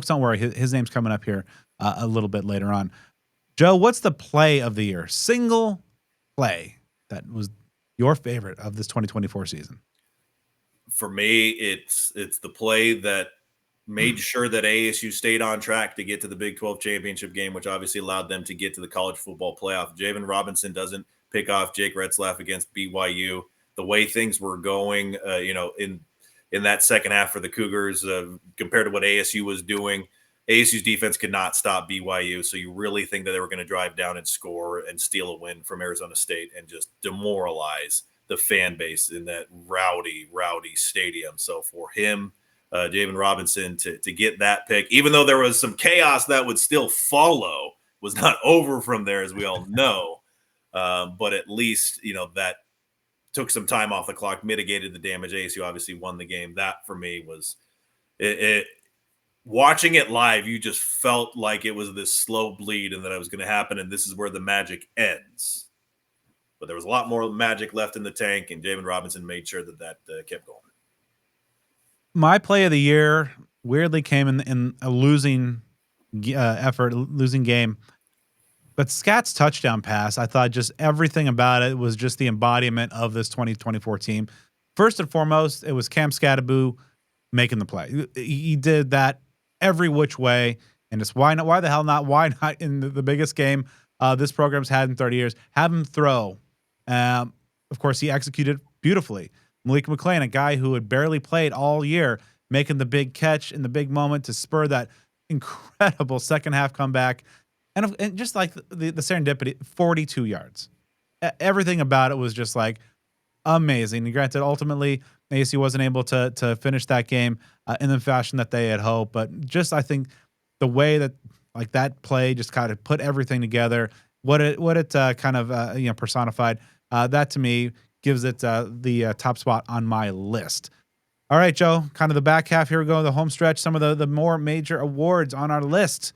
don't worry. His name's coming up here a little bit later on. Joe, what's the play of the year? Single play that was your favorite of this 2024 season? For me, it's the play that made sure that ASU stayed on track to get to the Big 12 championship game, which obviously allowed them to get to the college football playoff. Javen Robinson doesn't pick off Jake Retzlaff against BYU. The way things were going, in that second half for the Cougars, compared to what ASU was doing, ASU's defense could not stop BYU. So you really think that they were going to drive down and score and steal a win from Arizona State and just demoralize the fan base in that rowdy stadium. So for him, Javen Robinson to get that pick, even though there was some chaos that would still follow, was not over from there, as we all know. But at least, that took some time off the clock, mitigated the damage. ASU obviously won the game. That for me was it. Watching it live, you just felt like it was this slow bleed and that it was going to happen, and this is where the magic ends. But there was a lot more magic left in the tank, and Javen Robinson made sure that kept going. My play of the year weirdly came in a losing effort, losing game. But Scott's touchdown pass, I thought just everything about it was just the embodiment of this 2024 team. First and foremost, it was Cam Scadaboo making the play. He did that every which way, and it's why not? Why the hell not? Why not in the biggest game this program's had in 30 years? Have him throw. Of course, he executed beautifully. Malik McClain, a guy who had barely played all year, making the big catch in the big moment to spur that incredible second half comeback. And just like the serendipity, 42 yards. Everything about it was just like amazing. And granted, ultimately, ASU wasn't able to finish that game in the fashion that they had hoped. But just I think the way that like that play just kind of put everything together, what it kind of personified, that to me gives it the top spot on my list. All right, Joe, kind of the back half. Here we go, the home stretch. Some of the more major awards on our list.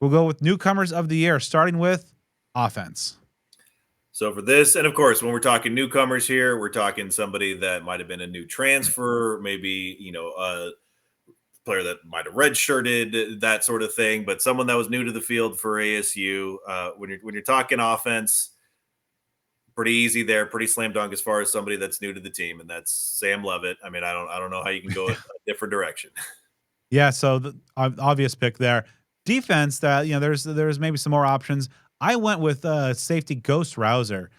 We'll go with newcomers of the year, starting with offense. So for this, and of course, when we're talking newcomers here, we're talking somebody that might have been a new transfer, maybe a player that might have redshirted, that sort of thing, but someone that was new to the field for ASU. When you're talking offense, pretty easy there, pretty slam dunk as far as somebody that's new to the team, and that's Sam Levitt. I mean, I don't know how you can go a different direction. Yeah, so the obvious pick there. Defense, that there's maybe some more options. I went with safety Ghost Rouser.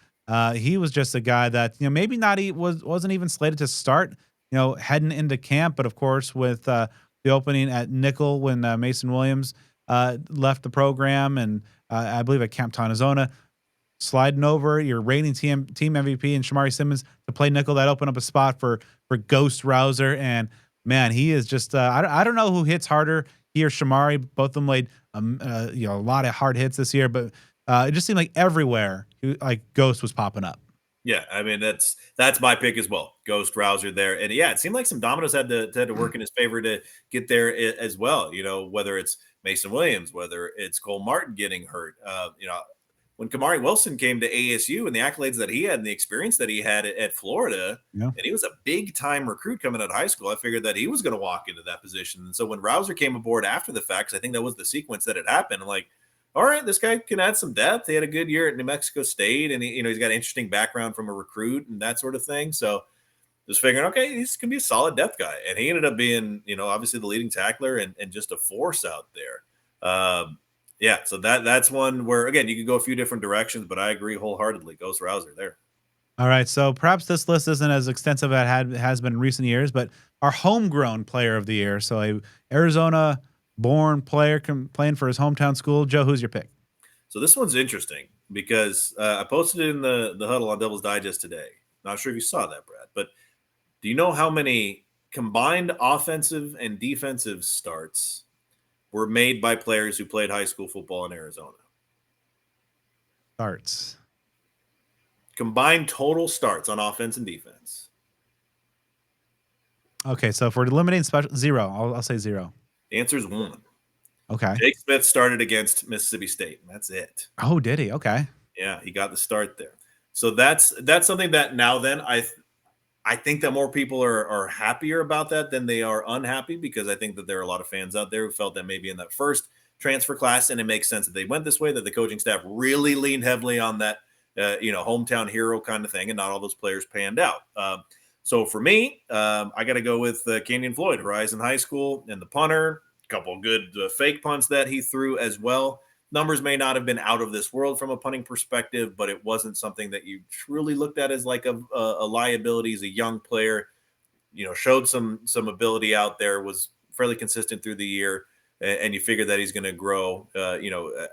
He was just a guy that maybe not he wasn't even slated to start. Heading into camp, but of course with the opening at nickel when Mason Williams left the program, and I believe at Camp Tonizona, sliding over your reigning team MVP and Shamari Simmons to play nickel, that opened up a spot for Ghost Rouser. And man, he is just I don't know who hits harder, he or Shamari. Both of them laid a lot of hard hits this year, but it just seemed like everywhere like Ghost was popping up. Yeah, I mean that's my pick as well. Ghost Rouser there, and yeah, it seemed like some dominoes had to work in his favor to get there as well. Whether it's Mason Williams, whether it's Cole Martin getting hurt. When Kamari Wilson came to ASU and the accolades that he had and the experience that he had at Florida, Yeah. and he was a big time recruit coming out of high school, I figured that he was going to walk into that position. And so when Rouser came aboard after the fact, 'cause I think that was the sequence that had happened. I'm like, all right, this guy can add some depth. He had a good year at New Mexico State, and he's got an interesting background from a recruit and that sort of thing. So just figuring, okay, he's gonna be a solid depth guy, and he ended up being, obviously the leading tackler and just a force out there. Yeah, so that's one where again you could go a few different directions, but I agree wholeheartedly. Ghost Rouser there. All right, so perhaps this list isn't as extensive as it has been in recent years, but our homegrown player of the year, so a Arizona born player playing for his hometown school. Joe, who's your pick? So this one's interesting because I posted it in the huddle on Devil's Digest today. Not sure if you saw that, Brad, but do you know how many combined offensive and defensive starts were made by players who played high school football in Arizona? Starts. Combined total starts on offense and defense. Okay, so if we're eliminating special, zero. I'll say zero. The answer is one. Okay. Jake Smith started against Mississippi State, and that's it. Oh, did he? Okay. Yeah, he got the start there. So that's something that now then I think that more people are happier about that than they are unhappy, because I think that there are a lot of fans out there who felt that maybe in that first transfer class, and it makes sense that they went this way, that the coaching staff really leaned heavily on that hometown hero kind of thing, and not all those players panned out. So for me, I got to go with Kenyon Floyd, Horizon High School, and the punter. A couple of good fake punts that he threw as well. Numbers may not have been out of this world from a punting perspective, but it wasn't something that you truly looked at as like a liability. As a young player, showed some ability out there, was fairly consistent through the year, and you figure that he's going to grow,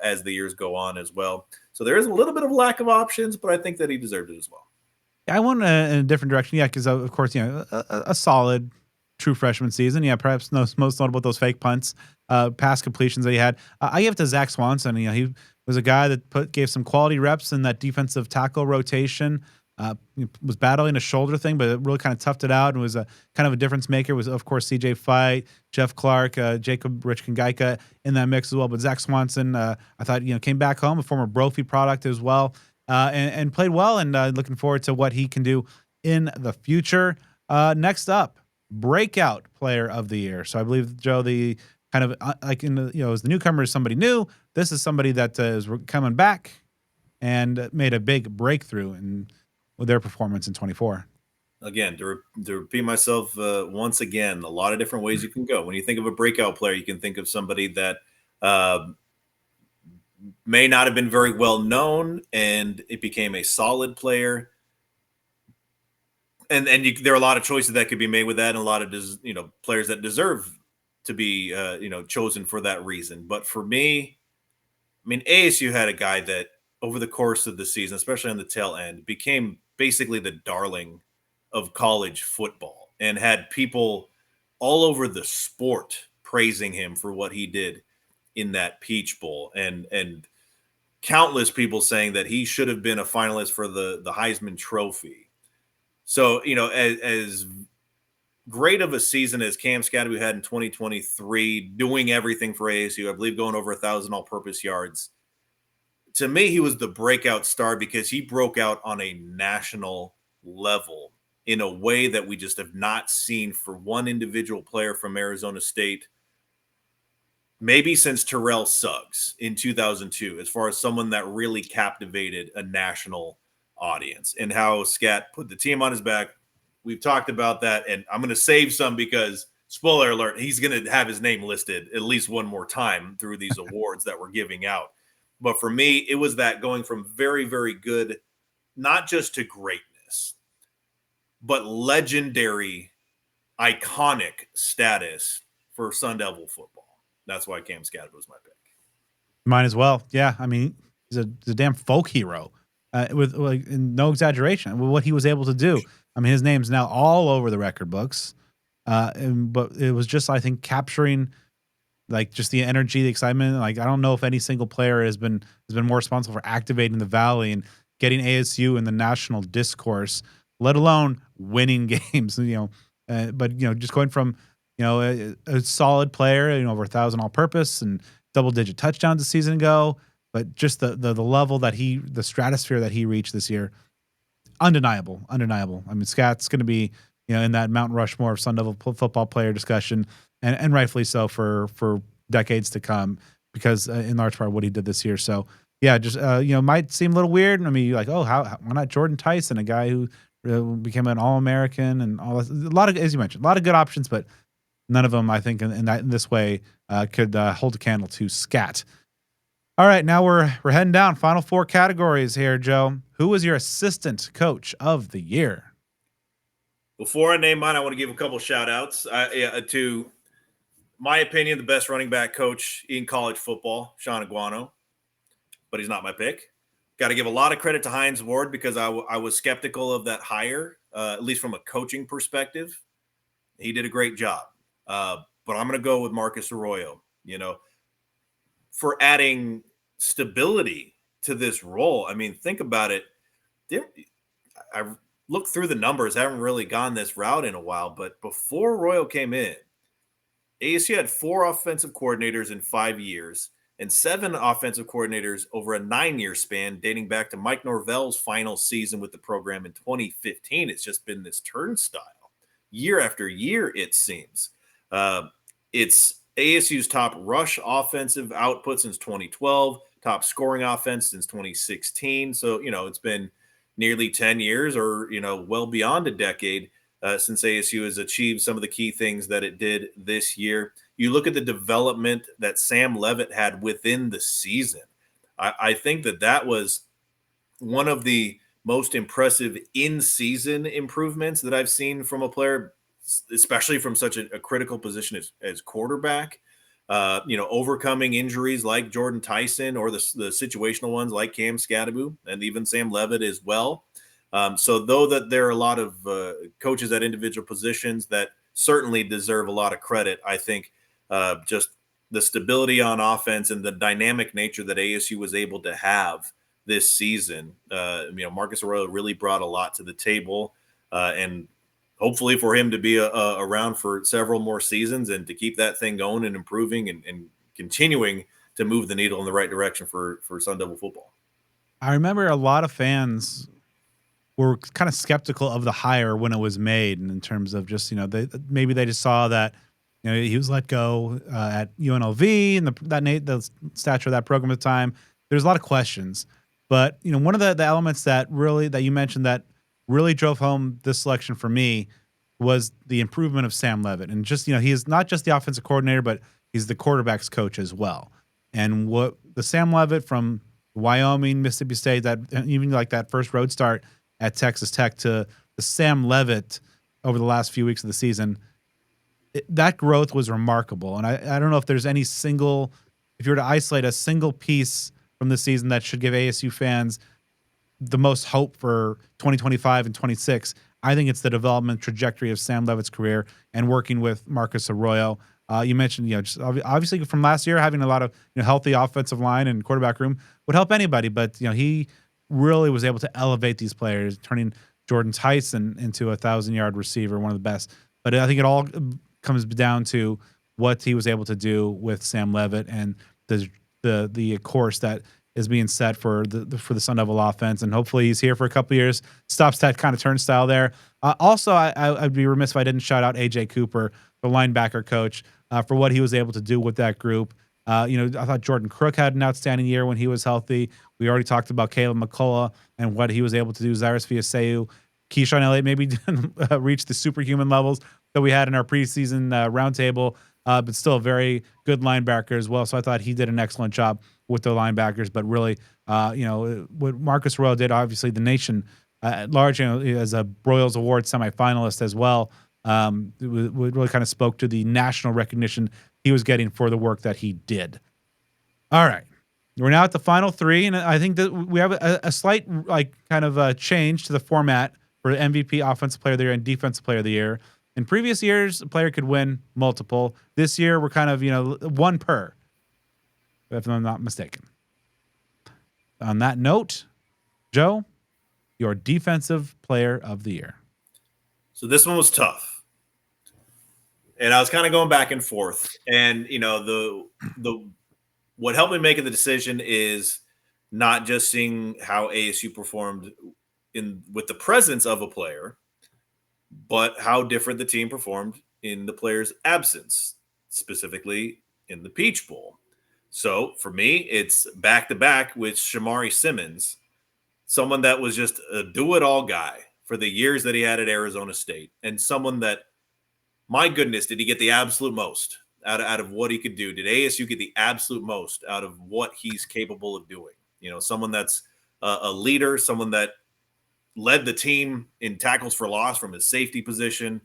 as the years go on as well. So there is a little bit of lack of options, but I think that he deserved it as well. I went in a different direction. Yeah, because of course, a solid true freshman season. Yeah, perhaps most notable those fake punts, pass completions that he had. I give it to Zach Swanson. He was a guy that gave some quality reps in that defensive tackle rotation. He was battling a shoulder thing, but it really kind of toughed it out and was a kind of a difference maker. Was of course CJ Fight, Jeff Clark, Jacob Rich Kangaika in that mix as well. But Zach Swanson, I thought came back home, a former Brophy product as well, and played well. And looking forward to what he can do in the future. Next up, breakout player of the year. So I believe Joe, the kind of like in the as the newcomer is somebody new. This is somebody that is coming back and made a big breakthrough in with their performance in 24. Again, to repeat myself once again, a lot of different ways you can go. When you think of a breakout player, you can think of somebody that may not have been very well known, and it became a solid player. And there are a lot of choices that could be made with that, and a lot of players that deserve to be chosen for that reason. But for me, I mean, ASU had a guy that over the course of the season, especially on the tail end, became basically the darling of college football, and had people all over the sport praising him for what he did in that Peach Bowl, and countless people saying that he should have been a finalist for the Heisman Trophy. So, as great of a season as Cam Scatterby had in 2023, doing everything for ASU, I believe going over 1,000 all-purpose yards. To me, he was the breakout star because he broke out on a national level in a way that we just have not seen for one individual player from Arizona State, maybe since Terrell Suggs in 2002, as far as someone that really captivated a national audience, and how Scat put the team on his back. We've talked about that, and I'm going to save some because, spoiler alert, he's going to have his name listed at least one more time through these awards that we're giving out. But for me, it was that going from very, very good, not just to greatness, but legendary, iconic status for Sun Devil football. That's why Cam Scatterby was my pick. Mine as well. Yeah, I mean, he's a damn folk hero, with like no exaggeration with what he was able to do. I mean, his name's now all over the record books, but it was just, I think, capturing like just the energy, the excitement. Like I don't know if any single player has been more responsible for activating the Valley and getting ASU in the national discourse, let alone winning games. But just going from a solid player, over 1,000 all-purpose and double-digit touchdowns a season ago, but just the level that the stratosphere that he reached this year, undeniable, undeniable. I mean, Scat's going to be in that Mount Rushmore of Sun Devil football player discussion, and rightfully so for decades to come, because in large part what he did this year. So yeah, just might seem a little weird. I mean, like, oh, why not Jordan Tyson, a guy who became an All-American and all this, a lot of, as you mentioned, a lot of good options, but none of them, I think, in this way could hold a candle to Scat. All right, now we're heading down. Final four categories here, Joe. Who was your assistant coach of the year? Before I name mine, I want to give a couple shout outs to my opinion, the best running back coach in college football, Sean Aguano, but he's not my pick. Got to give a lot of credit to Hines Ward because I was skeptical of that hire, at least from a coaching perspective. He did a great job. But I'm going to go with Marcus Arroyo, for adding stability to this role. I mean, think about it. I've looked through the numbers, haven't really gone this route in a while, but before Arroyo came in, ASU had 4 offensive coordinators in 5 years and 7 offensive coordinators over a 9-year span, dating back to Mike Norvell's final season with the program in 2015. It's just been this turnstile year after year, it seems. It's ASU's top rush offensive output since 2012, top scoring offense since 2016. So, it's been nearly 10 years or, well beyond a decade since ASU has achieved some of the key things that it did this year. You look at the development that Sam Levitt had within the season. I think that was one of the most impressive in-season improvements that I've seen from a player, especially from such a critical position as quarterback. Overcoming injuries like Jordan Tyson or the situational ones like Cam Scatterby and even Sam Levitt as well. So though that there are a lot of coaches at individual positions that certainly deserve a lot of credit, I think just the stability on offense and the dynamic nature that ASU was able to have this season, Marcus Arroyo really brought a lot to the table, and hopefully for him to be around for several more seasons and to keep that thing going and improving and continuing to move the needle in the right direction for Sun Devil football. I remember a lot of fans were kind of skeptical of the hire when it was made, and in terms of just, maybe they just saw that, he was let go at UNLV and the stature of that program at the time. There's a lot of questions, but one of the elements that you mentioned that really drove home this selection for me was the improvement of Sam Levitt. And just, he is not just the offensive coordinator, but he's the quarterback's coach as well. And what the Sam Levitt from Wyoming, Mississippi State, that even like that first road start at Texas Tech to the Sam Levitt over the last few weeks of the season, that growth was remarkable. And I don't know if there's any single, if you were to isolate a single piece from the season that should give ASU fans the most hope for 2025 and 26, I think it's the development trajectory of Sam Levitt's career and working with Marcus Arroyo. You mentioned, just obviously from last year, having a lot of healthy offensive line and quarterback room would help anybody, but he really was able to elevate these players, turning Jordan Tyson into a 1,000-yard receiver, one of the best But I think it all comes down to what he was able to do with Sam Levitt and the the course that is being set for for the Sun Devil offense, and hopefully he's here for a couple years, stops that kind of turnstile there. Also, I'd be remiss if I didn't shout out AJ Cooper, the linebacker coach, for what he was able to do with that group. I thought Jordan Crook had an outstanding year when he was healthy. We already talked about Caleb McCullough and what he was able to do. Cyrus Viaseu, Keyshawn Elliott maybe didn't reach the superhuman levels that we had in our preseason roundtable, but still very good linebacker as well. So I thought he did an excellent job with the linebackers. But really, what Marcus Royal did, obviously the nation at large, as a Royals Award semifinalist as well, it really kind of spoke to the national recognition he was getting for the work that he did. All right. We're now at the final three, and I think that we have a slight kind of a change to the format for MVP, Offensive Player of the Year, and Defensive Player of the Year. In previous years, a player could win multiple. This year, we're kind of one per, if I'm not mistaken. On that note, Joe, your Defensive Player of the Year. So this one was tough, and I was kind of going back and forth. And the what helped me make the decision is not just seeing how ASU performed with the presence of a player, but how different the team performed in the player's absence, specifically in the Peach Bowl. So for me, it's back to back with Shamari Simmons, someone that was just a do-it-all guy for the years that he had at Arizona State, and someone that, my goodness, did he get the absolute most out of what he could do? Did ASU get the absolute most out of what he's capable of doing? Someone that's a leader, someone that led the team in tackles for loss from his safety position.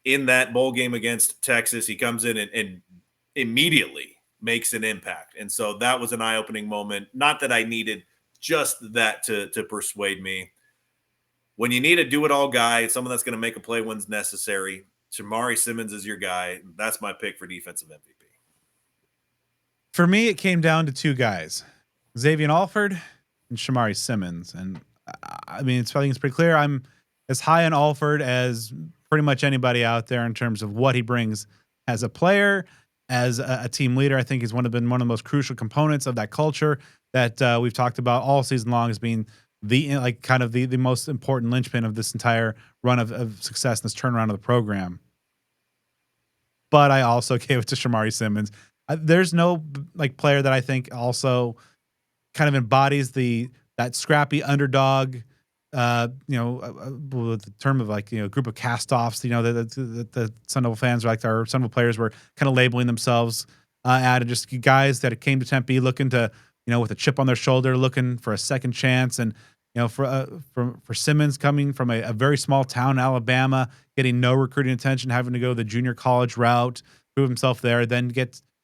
In that bowl game against Texas, he comes in and immediately makes an impact. And so that was an eye-opening moment. Not that I needed just that to persuade me. When you need a do-it-all guy, someone that's going to make a play when necessary, Shamari Simmons is your guy. That's my pick for defensive MVP. For me, it came down to two guys, Xavier Alford and Shamari Simmons. And I mean, I think it's pretty clear. I'm as high on Alford as pretty much anybody out there in terms of what he brings as a player, as a team leader. I think he's been one of the most crucial components of that culture that we've talked about all season long as being the most important linchpin of this entire run of success and this turnaround of the program. But I also gave it to Shamari Simmons. There's no player that I think also kind of embodies that scrappy underdog, with the term of group of cast-offs, the Sun Devil fans are our Sun Devil players were kind of labeling themselves at just guys that came to Tempe looking to, with a chip on their shoulder, looking for a second chance. And, for Simmons coming from a very small town in Alabama, getting no recruiting attention, having to go the junior college route, prove himself there, then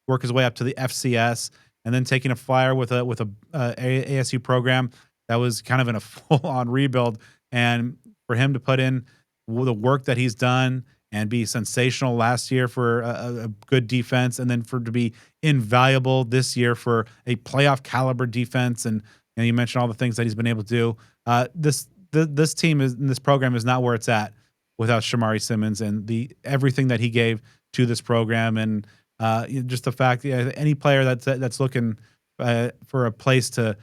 work his way up to the FCS, and then taking a flyer with a ASU program that was kind of in a full-on rebuild. And for him to put in the work that he's done and be sensational last year for a good defense, and then to be invaluable this year for a playoff caliber defense. And you mentioned all the things that he's been able to do. This team this program is not where it's at without Shamari Simmons and everything that he gave to this program. And just the fact that any player that's looking for a place to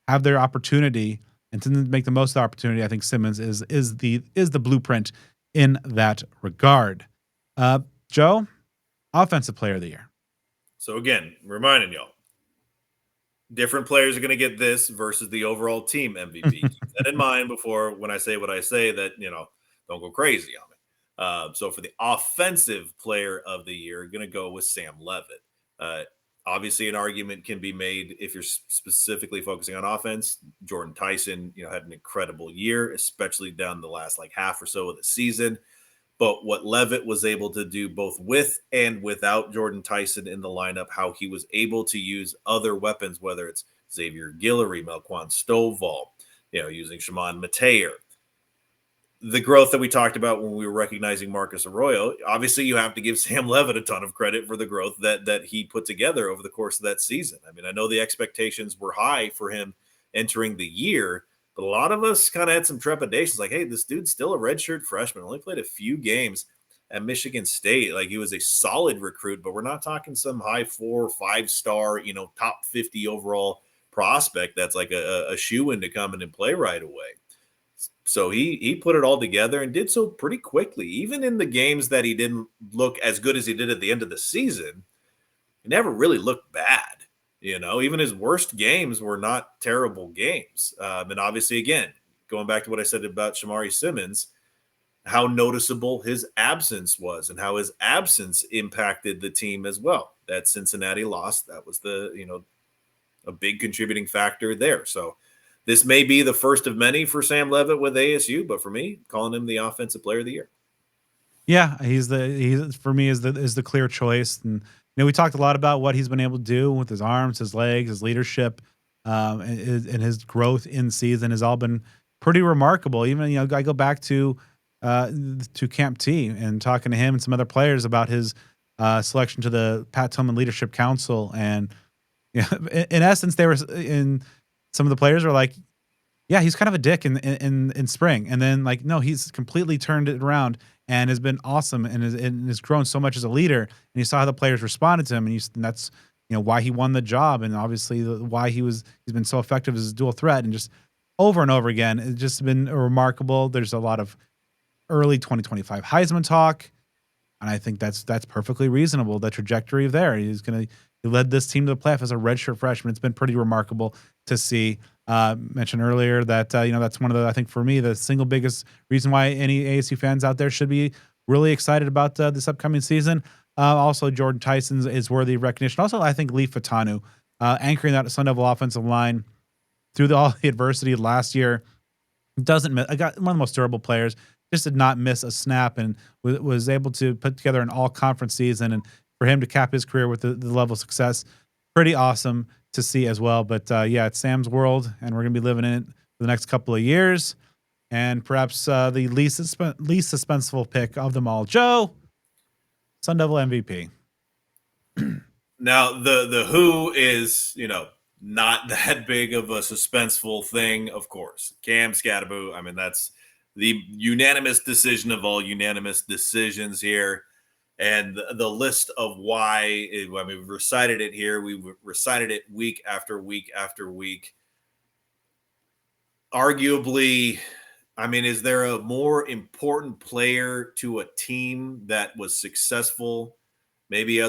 have their opportunity and to make the most of the opportunity, I think Simmons is the blueprint in that regard. Joe, Offensive Player of the Year. So again, reminding y'all, different players are going to get this versus the overall team MVP. Keep that in mind before when I say what I say, that don't go crazy on me. So for the Offensive Player of the Year, going to go with Sam Levitt. Obviously, an argument can be made if you're specifically focusing on offense. Jordan Tyson, had an incredible year, especially down the last half or so of the season. But what Levitt was able to do both with and without Jordan Tyson in the lineup, how he was able to use other weapons, whether it's Xavier Guillory, Melquan Stovall, using Shimon Mateer. The growth that we talked about when we were recognizing Marcus Arroyo, obviously you have to give Sam Levitt a ton of credit for the growth that he put together over the course of that season. I mean, I know the expectations were high for him entering the year, But a lot of us kind of had some trepidations, like, hey, this dude's still a redshirt freshman, only played a few games at Michigan State. Like, he was a solid recruit, but we're not talking some high 4 or 5 star, top 50 overall prospect that's like a shoe in to come in and play right away. So he put it all together and did so pretty quickly. Even in the games that he didn't look as good as he did at the end of the season, he never really looked bad. Even his worst games were not terrible games. And obviously, again, going back to what I said about Shamari Simmons, how noticeable his absence was and how his absence impacted the team as well. That Cincinnati loss, that was a big contributing factor there. So this may be the first of many for Sam Levitt with ASU, but for me, calling him the offensive player of the year. Yeah, he's for me is the clear choice. And we talked a lot about what he's been able to do with his arms, his legs, his leadership, and his growth in season has all been pretty remarkable. Even I go back to Camp T and talking to him and some other players about his selection to the Pat Tillman Leadership Council, and in essence, they were in some of the players were like, yeah, he's kind of a dick in spring, and then like, no, he's completely turned it around and has been awesome and has grown so much as a leader. And you saw how the players responded to him, and that's why he won the job, and obviously why he's been so effective as a dual threat, and just over and over again, it's just been remarkable. There's a lot of early 2025 Heisman talk, and I think that's perfectly reasonable. The trajectory there, he led this team to the playoff as a redshirt freshman. It's been pretty remarkable to see. Mentioned earlier that that's one of I think for me the single biggest reason why any ASU fans out there should be really excited about this upcoming season. Also, Jordan Tyson is worthy of recognition. Also, I think Lee Fatanu anchoring that Sun Devil offensive line through all the adversity last year. Doesn't miss. I got one of the most durable players. Just did not miss a snap and was able to put together an all-conference season. And for him to cap his career with the level of success, pretty awesome to see as well. But yeah, it's Sam's world, and we're going to be living in it for the next couple of years. And perhaps the least suspenseful pick of them all, Joe, Sun Devil MVP. Now, the who is, not that big of a suspenseful thing, of course. Cam Scatterbo, I mean, that's the unanimous decision of all unanimous decisions here. And the list of why, we've recited it here. We've recited it week after week after week. Arguably, is there a more important player to a team that was successful? Maybe you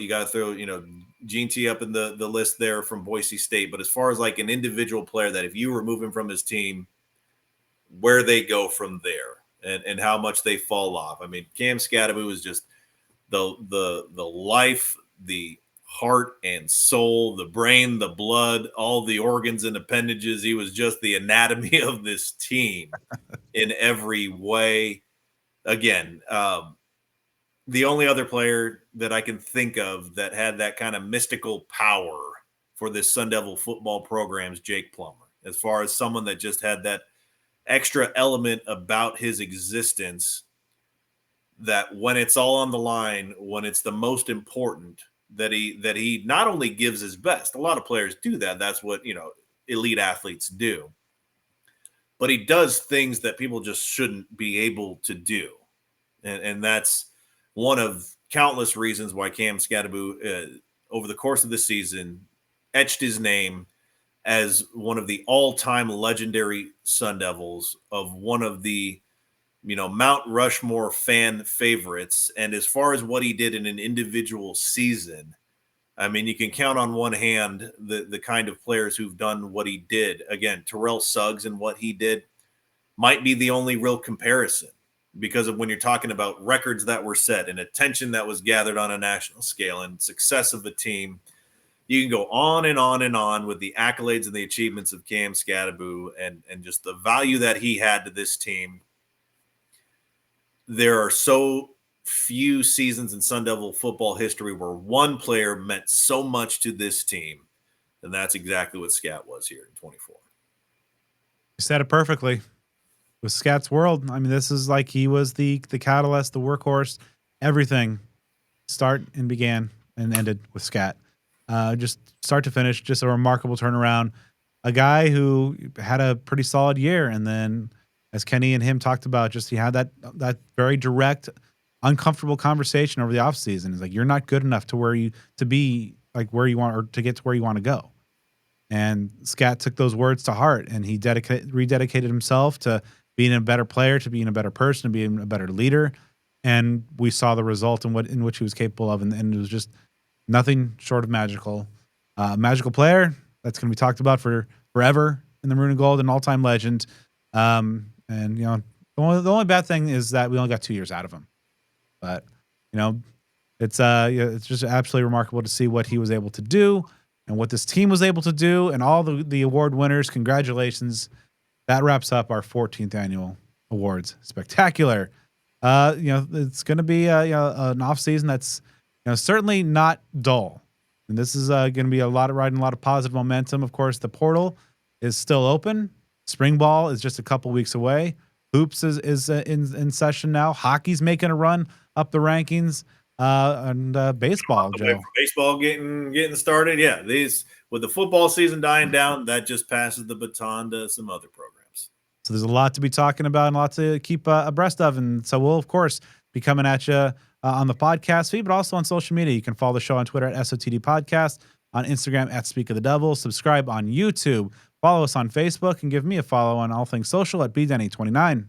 got to throw, Gene T up in the list there from Boise State. But as far as like an individual player that if you remove him from his team, where they go from there and how much they fall off. Cam Scatterbo is just the life, the heart and soul, the brain, the blood, all the organs and appendages. He was just the anatomy of this team in every way. Again, the only other player that I can think of that had that kind of mystical power for this Sun Devil football program is Jake Plummer. As far as someone that just had that extra element about his existence, that when it's all on the line, when it's the most important, that he not only gives his best. A lot of players do that. That's what, elite athletes do. But he does things that people just shouldn't be able to do. And that's one of countless reasons why Cam Scatterbo, over the course of the season, etched his name as one of the all-time legendary Sun Devils, of one of the, Mount Rushmore fan favorites. And as far as what he did in an individual season, you can count on one hand the kind of players who've done what he did. Again, Terrell Suggs and what he did might be the only real comparison, because of when you're talking about records that were set and attention that was gathered on a national scale and success of the team. You can go on and on and on with the accolades and the achievements of Cam Scatterbo and just the value that he had to this team. There are so few seasons in Sun Devil football history where one player meant so much to this team, and that's exactly what Scat was here in 24. You said it perfectly. With Scat's world, this is like he was the catalyst, the workhorse, everything. Start and began and ended with Scat. Just start to finish, just a remarkable turnaround. a guy who had a pretty solid year, and then as Kenny and him talked about, just he had that very direct, uncomfortable conversation over the offseason. He's like, "You're not good enough to be like where you want or to get to where you want to go." And Scat took those words to heart, and he rededicated himself to being a better player, to being a better person, to being a better leader. And we saw the result in which he was capable of, and it was just nothing short of magical. Magical player that's going to be talked about for forever in the Maroon and Gold, an all-time legend. And the only bad thing is that we only got 2 years out of him. But you know, it's just absolutely remarkable to see what he was able to do and what this team was able to do, and all the award winners. Congratulations! That wraps up our 14th annual awards. Spectacular. It's going to be an off season that's certainly not dull, and this is going to be riding a lot of positive momentum. Of course, the portal is still open. Spring ball is just a couple weeks away. Hoops is in session now. Hockey's making a run up the rankings. And baseball, Joe. Baseball getting started. Yeah, with the football season dying down, that just passes the baton to some other programs. So there's a lot to be talking about and a lot to keep abreast of. And so we'll, of course, be coming at you on the podcast feed, but also on social media. You can follow the show on Twitter at SOTD Podcast, on Instagram at Speak of the Devil, subscribe on YouTube, follow us on Facebook, and give me a follow on all things social at BDenny29.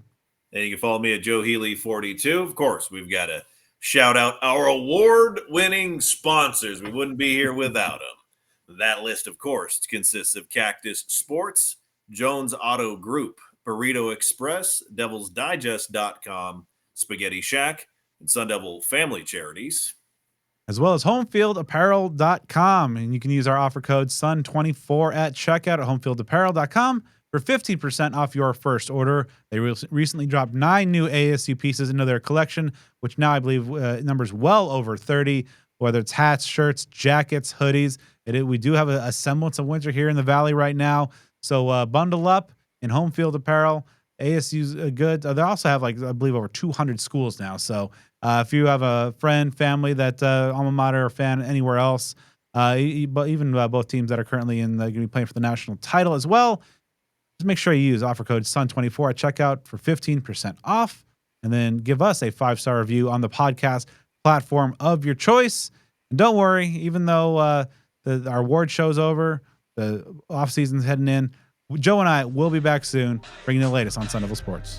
And you can follow me at Joe Healy42. Of course, we've got to shout out our award-winning sponsors. We wouldn't be here without them. That list, of course, consists of Cactus Sports, Jones Auto Group, Burrito Express, DevilsDigest.com, Spaghetti Shack, and Sun Devil Family Charities. As well as homefieldapparel.com. And you can use our offer code SUN24 at checkout at homefieldapparel.com for 15% off your first order. They recently dropped 9 new ASU pieces into their collection, which now I believe numbers well over 30, whether it's hats, shirts, jackets, hoodies. We do have a semblance of winter here in the Valley right now. So bundle up in Home Field Apparel. ASU's good. They also have, I believe, over 200 schools now. So if you have a friend, family that alma mater or fan anywhere else, but even both teams that are currently going to be playing for the national title as well, just make sure you use offer code SUN24 at checkout for 15% off, and then give us a 5-star review on the podcast platform of your choice. And don't worry, even though our award show's over, the off season's heading in, Joe and I will be back soon, bringing the latest on Sun Devil Sports.